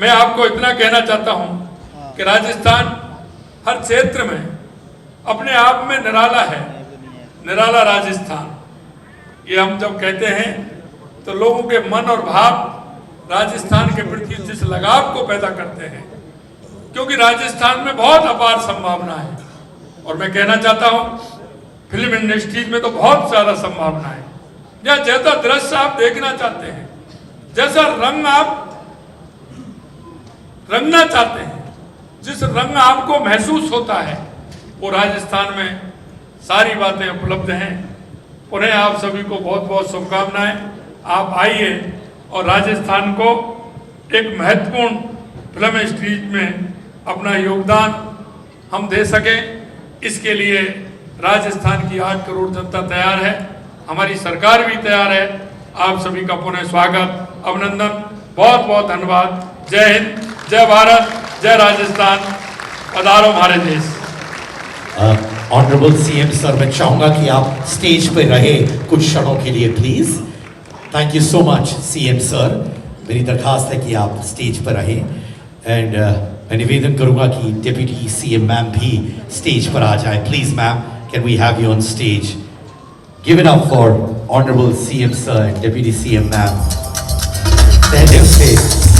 मैं आपको इतना कहना चाहता हूं कि राजस्थान हर क्षेत्र में अपने आप में निराला है, निराला राजस्थान। ये हम जब कहते हैं तो लोगों के मन और भाव राजस्थान के प्रति जिस लगाव को पैदा करते हैं, क्योंकि राजस्थान में बहुत अपार संभावना है। और मैं कहना चाहता हूं फिल्म इंडस्ट्रीज में तो बहुत ज्यादा संभावना है। या जैसा दृश्य आप देखना चाहते हैं, जैसा रंग आप रंगना चाहते हैं, जिस रंग आपको महसूस होता है, वो राजस्थान में सारी बातें उपलब्ध हैं। उन्हें आप सभी को बहुत बहुत शुभकामनाएं। आप आइए और राजस्थान को एक महत्वपूर्ण फिल्म इंडस्ट्रीज में अपना योगदान हम दे सकें, इसके लिए राजस्थान की 8 करोड़ जनता तैयार है, हमारी सरकार भी तैयार है। आप सभी का पुनः स्वागत, अभिनंदन, बहुत बहुत धन्यवाद। जय हिंद, जय भारत, जय राजस्थान, पधारो हमारे देश। ऑनरेबल सीएम सर, मैं चाहूंगा कि आप स्टेज पे रहे कुछ क्षणों के लिए please. Thank you so much CM sir. मेरी दरखास्त है कि आप स्टेज पर रहे एंड मैं निवेदन करूंगा कि डिप्टी सीएम मैम भी स्टेज पर आ जाए। Please ma'am, can we have you on stage? Give it up for honourable CM sir and deputy CM ma'am. तहे दिल से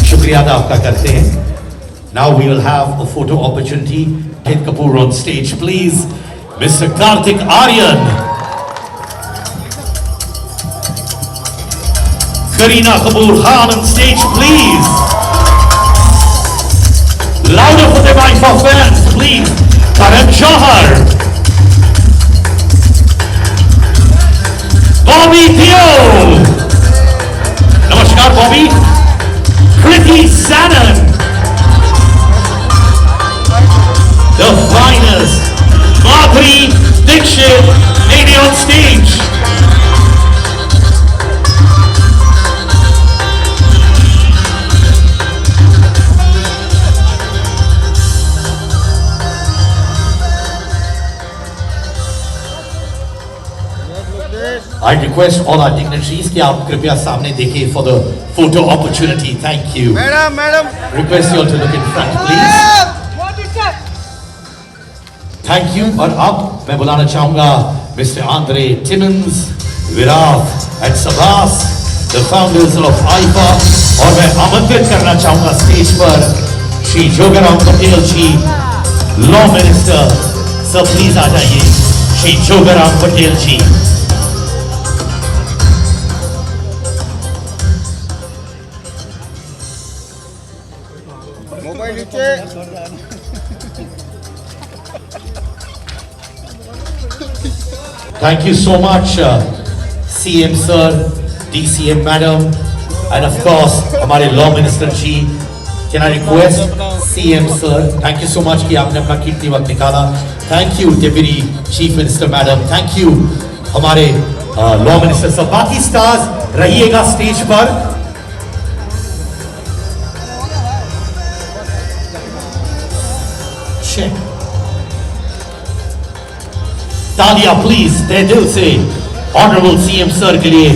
शुक्रिया अदा आपका करते हैं। Now we will have a photo opportunity. Hit Kapoor on stage, please. Mr. Karthik Aryan. Kareena Kapoor Khan on stage, please. Louder for the Wi-Fi fans, please. Karan Johar. Bobby Theo. Namaskar, Bobby. Kriti Sanan. The finest, Madhuri Dixit, lady on stage. I request all our dignitaries कि आप कृपया सामने देखिए for the photo opportunity. Thank you. Madam. Request you all to look in front, please. Thank you. और अब मैं बुलाना चाहूंगा mister Andre Timmins, Virat and Sabbas, the founders of IIFA. और मैं आमंत्रित करना चाहूंगा स्टेज पर श्री जोगाराम पटेल जी, लॉ मिनिस्टर। सब प्लीज आ जाइए, श्री जोगाराम पटेल जी। मोबाइल नीचे। Thank you so much, CM sir, DCM madam, and of course, हमारे law minister ji. Can I request CM sir? Thank you so much कि आपने अपना कीमती वक्त निकाला. Thank you Deputy Chief Minister madam. Thank you हमारे law minister सब। बाकी stars रहिएगा स्टेज पर। Check. तालियां प्लीज तहे दिल से ऑनरेबल सीएम सर के लिए,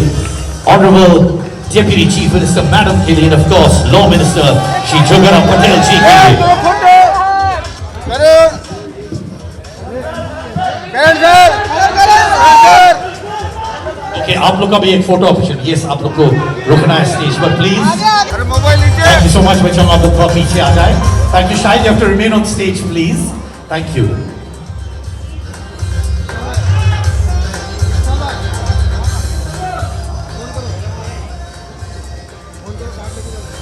honourable deputy chief minister madam के लिए, of course law minister Shri Jogaram Patel ji के लिए। ओके, आप लोग का भी एक फोटो ऑप्शन। यस, आप लोग को रुकना है स्टेज पर please. Thank you so much. मैं चाहूंगा आप लोग थोड़ा पीछे आ जाए। थैंक यू शायद, you have to remain on stage please. Thank you.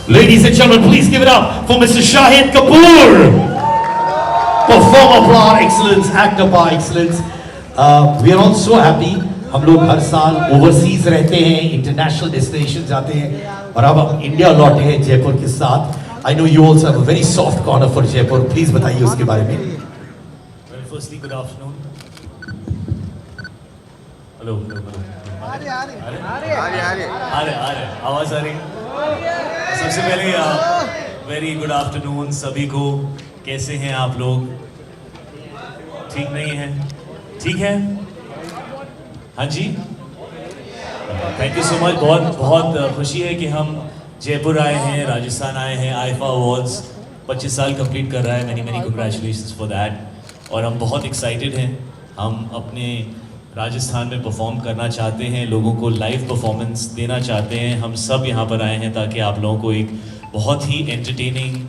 Ladies and gentlemen, please give it up for Mr. Shahid Kapoor. Performer par excellence, actor par excellence. We are all so happy. हम लोग हर साल overseas रहते हैं, international destination जाते हैं और अब हम इंडिया लौटे हैं जयपुर के साथ. I know you also have a very soft corner for Jaipur. Please बताइए उसके बारे में. Well, firstly, good afternoon. Hello. आ रहे आवाज आ रही. सबसे पहले वेरी गुड आफ्टरनून सभी को. कैसे हैं आप लोग? ठीक नहीं है? ठीक है? हाँ जी. Thank you so much. बहुत खुशी है कि हम जयपुर आए हैं, राजस्थान आए हैं. आईफा अवार्ड्स 25 साल कंप्लीट कर रहा है. Many congratulations for that. और हम बहुत एक्साइटेड हैं. हम अपने राजस्थान में परफॉर्म करना चाहते हैं, लोगों को लाइव परफॉर्मेंस देना चाहते हैं. हम सब यहाँ पर आए हैं ताकि आप लोगों को एक बहुत ही एंटरटेनिंग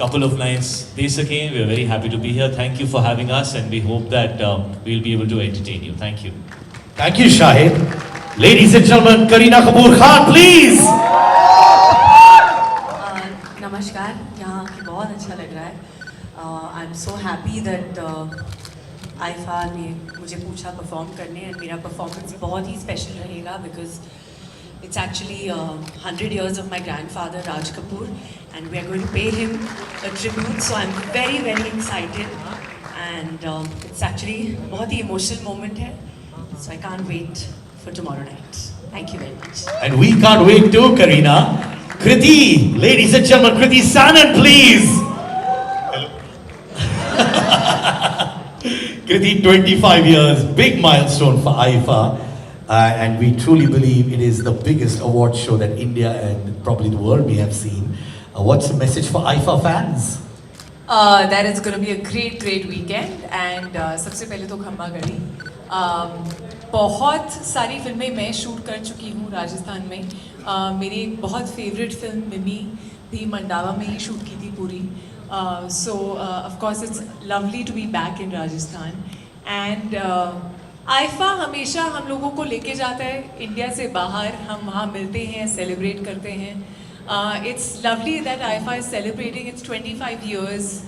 couple of lines दे सकें. We are very happy to be here. Thank you for having us and we hope that we will be able to entertain you. Thank you. Thank you, Shahid. Ladies and gentlemen, Kareena Kapoor Khan, please. नमस्कार. यहाँ की बहुत अच्छा लग रहा है. आई am so happy that IIFA ने मुझे पूछा परफॉर्म करने एंड मेरा परफॉर्मेंस बहुत ही स्पेशल रहेगा because it's actually 100 years of my grandfather Raj Kapoor and we are going to pay him a tribute, so I'm very very excited and it's actually बहुत ही emotional moment है, so I can't wait for tomorrow night. Thank you very much. And we can't wait too, Kareena. Kriti, ladies and gentlemen, Kriti Sanan, please. Kriti, 25 years, big milestone for AIFA. And we truly believe it is the biggest award show that India and probably the world may have seen. What's the message for AIFA fans? That it's going to be a great weekend and सबसे पहले तो खम्मा गढ़ी. बहुत सारी फिल्में मैं shoot कर चुकी हूँ राजस्थान में. मेरी एक बहुत फेवरेट फिल्म मिमी भी मंडावा में ही शूट की थी पूरी. So of course it's lovely to be back in Rajasthan and IIFA हमेशा हम लोगों को लेके जाता है इंडिया से बाहर. हम वहाँ मिलते हैं, सेलिब्रेट करते हैं. It's lovely that IIFA is celebrating its 25 years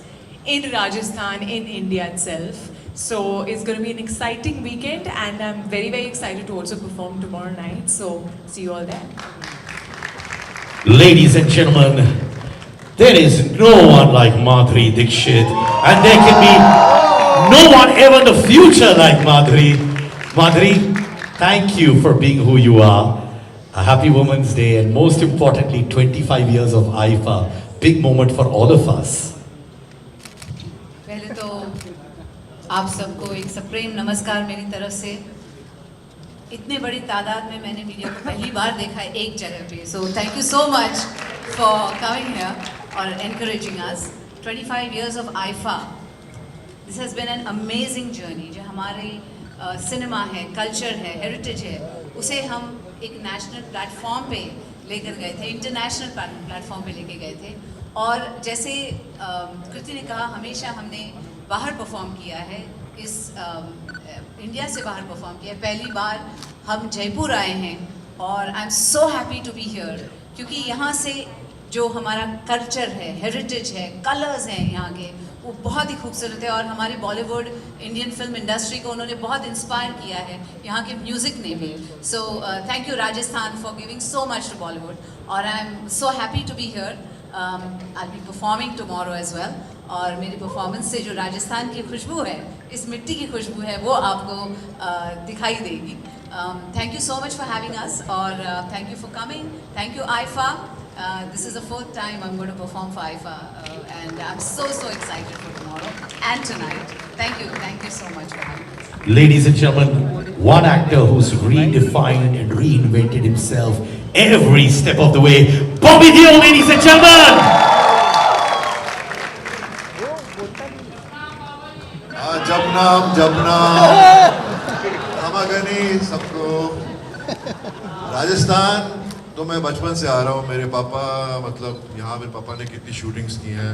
in Rajasthan, in India itself. So it's going to be an exciting weekend and I'm very excited to also perform tomorrow night. So see you all there. Ladies and gentlemen, there is no one like Madhuri Dixit and there can be no one ever in the future like Madhuri. Madhuri, thank you for being who you are. A happy Women's Day and most importantly 25 years of AIFA. Big moment for all of us. पहले तो आप सबको एक सप्रेम नमस्कार मेरी तरफ से. इतने बड़ी तादाद में मैंने वीडियो को पहली बार देखा है एक जगह पे. So thank you so much for coming here or encouraging us. 25 years of AIFA. This has been an amazing journey. जो हमारे सिनेमा है, कल्चर है, हेरिटेज है, उसे हम एक नेशनल प्लेटफॉर्म पे लेकर गए थे, इंटरनेशनल प्लेटफॉर्म पे लेके गए थे. और जैसे कृति ने कहा, हमेशा हमने बाहर परफॉर्म किया है, इस इंडिया से बाहर परफॉर्म किया है. पहली बार हम जयपुर आए हैं और I am so happy to be here क्योंकि यहाँ से जो हमारा कल्चर है, हेरिटेज है, कलर्स हैं यहाँ के, वो बहुत ही खूबसूरत है. और हमारी बॉलीवुड इंडियन फिल्म इंडस्ट्री को उन्होंने बहुत इंस्पायर किया है यहाँ के म्यूज़िक ने भी. So thank you Rajasthan for giving so much to Bollywood और I am so happy to be here. I be performing tomorrow as well और मेरी परफॉर्मेंस से जो राजस्थान की खुशबू है, इस मिट्टी की खुशबू है, वो आपको दिखाई देगी. Thank you so much for having us और thank you for coming. Thank you IIFA. This is the 4th time I'm going to perform for AIFA and I'm so excited for tomorrow and tonight. Thank you so much for having us. Ladies and gentlemen, one actor who's redefined and reinvented himself every step of the way, Bobby Deol, ladies and gentlemen! जब खमागनी सबको. राजस्थान तो मैं बचपन से आ रहा हूँ. मेरे पापा मतलब यहाँ मेरे पापा ने कितनी शूटिंग्स की हैं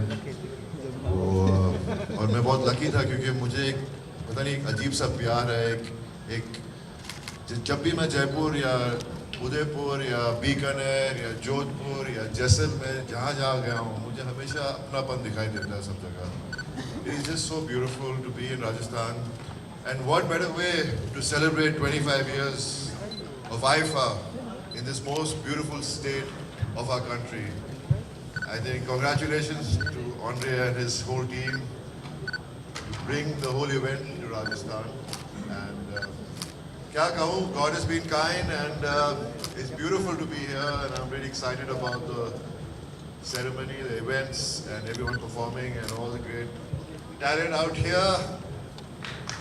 और मैं बहुत लकी था क्योंकि मुझे एक पता नहीं एक अजीब सा प्यार है. एक जब भी मैं जयपुर या उदयपुर या बीकानेर या जोधपुर या जैसलमेर जहाँ जहाँ गया हूँ मुझे हमेशा अपनापन दिखाई देता है सब जगह. It is just so beautiful to be in Rajasthan, and what better way to celebrate 25 years of IFA in this most beautiful state of our country. I think congratulations to Andre and his whole team to bring the whole event to Rajasthan. And kya kahun, God has been kind, and it's beautiful to be here, and I'm really excited about the ceremony, the events, and everyone performing, and all the great talent out here.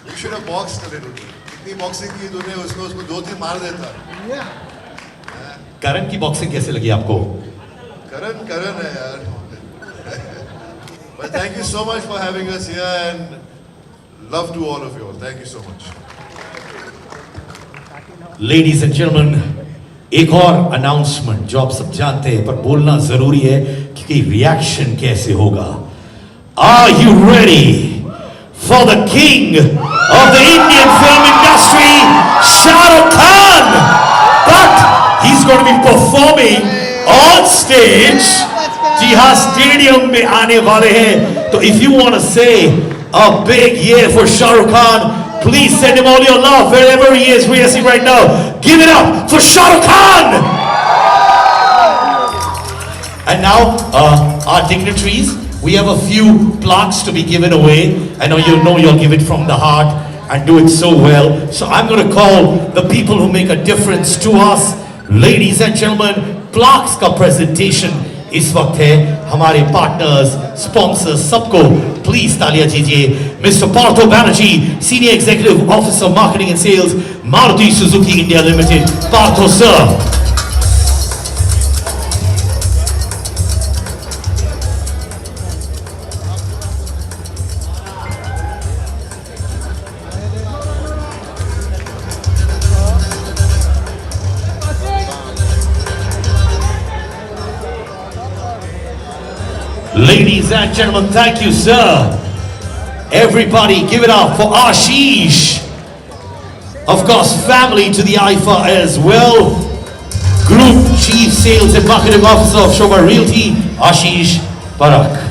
You should have boxed a little bit. इतनी boxing की तूने उसको 2-3 मार देता. करण की boxing कैसे लगी आपको? Karan है यार. But thank you so much for having us here, and love to all of you all. Thank you so much. Ladies and gentlemen, एक और अनाउंसमेंट जो आप सब जानते हैं पर बोलना जरूरी है क्योंकि रिएक्शन कैसे होगा. Are you ready for the king of the Indian film industry, Shah Rukh Khan? But he's going to be performing on stage. जी हाँ, स्टेडियम में आने वाले हैं. तो if you want to say a big yeah for Shah Rukh Khan, please send him all your love wherever he is rehearsing right now. Give it up for Shah Rukh Khan. And now our dignitaries, we have a few plaques to be given away. I know you'll give it from the heart and do it so well. So I'm going to call the people who make a difference to us. Ladies and gentlemen, plaques का presentation इस वक्त है. हमारे partners, sponsors, सबको please तालियां दीजिए. Mister Partho Banerjee, senior executive officer marketing and sales, Maruti Suzuki India limited. Partho sir. Ladies and gentlemen, thank you, sir. Everybody, give it up for Ashish. Of course, family to the IFA as well. Group Chief Sales and Marketing Officer of Shobha Realty, Ashish Parak.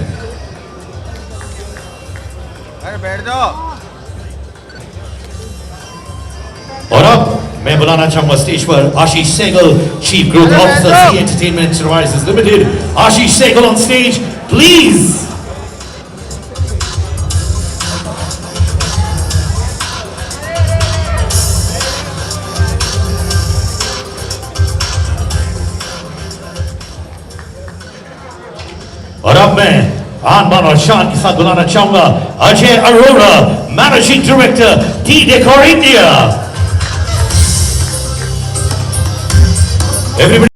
और अब मैं बुलाना चाहूंगा stage पर Ashish Sehgal, chief growth officer Zee entertainment enterprises limited. Ashish Sehgal on stage please. और अब मैं आन बान और शान के साथ बुलाना चाहूंगा Ajay Arora, managing director T decor India. Everybody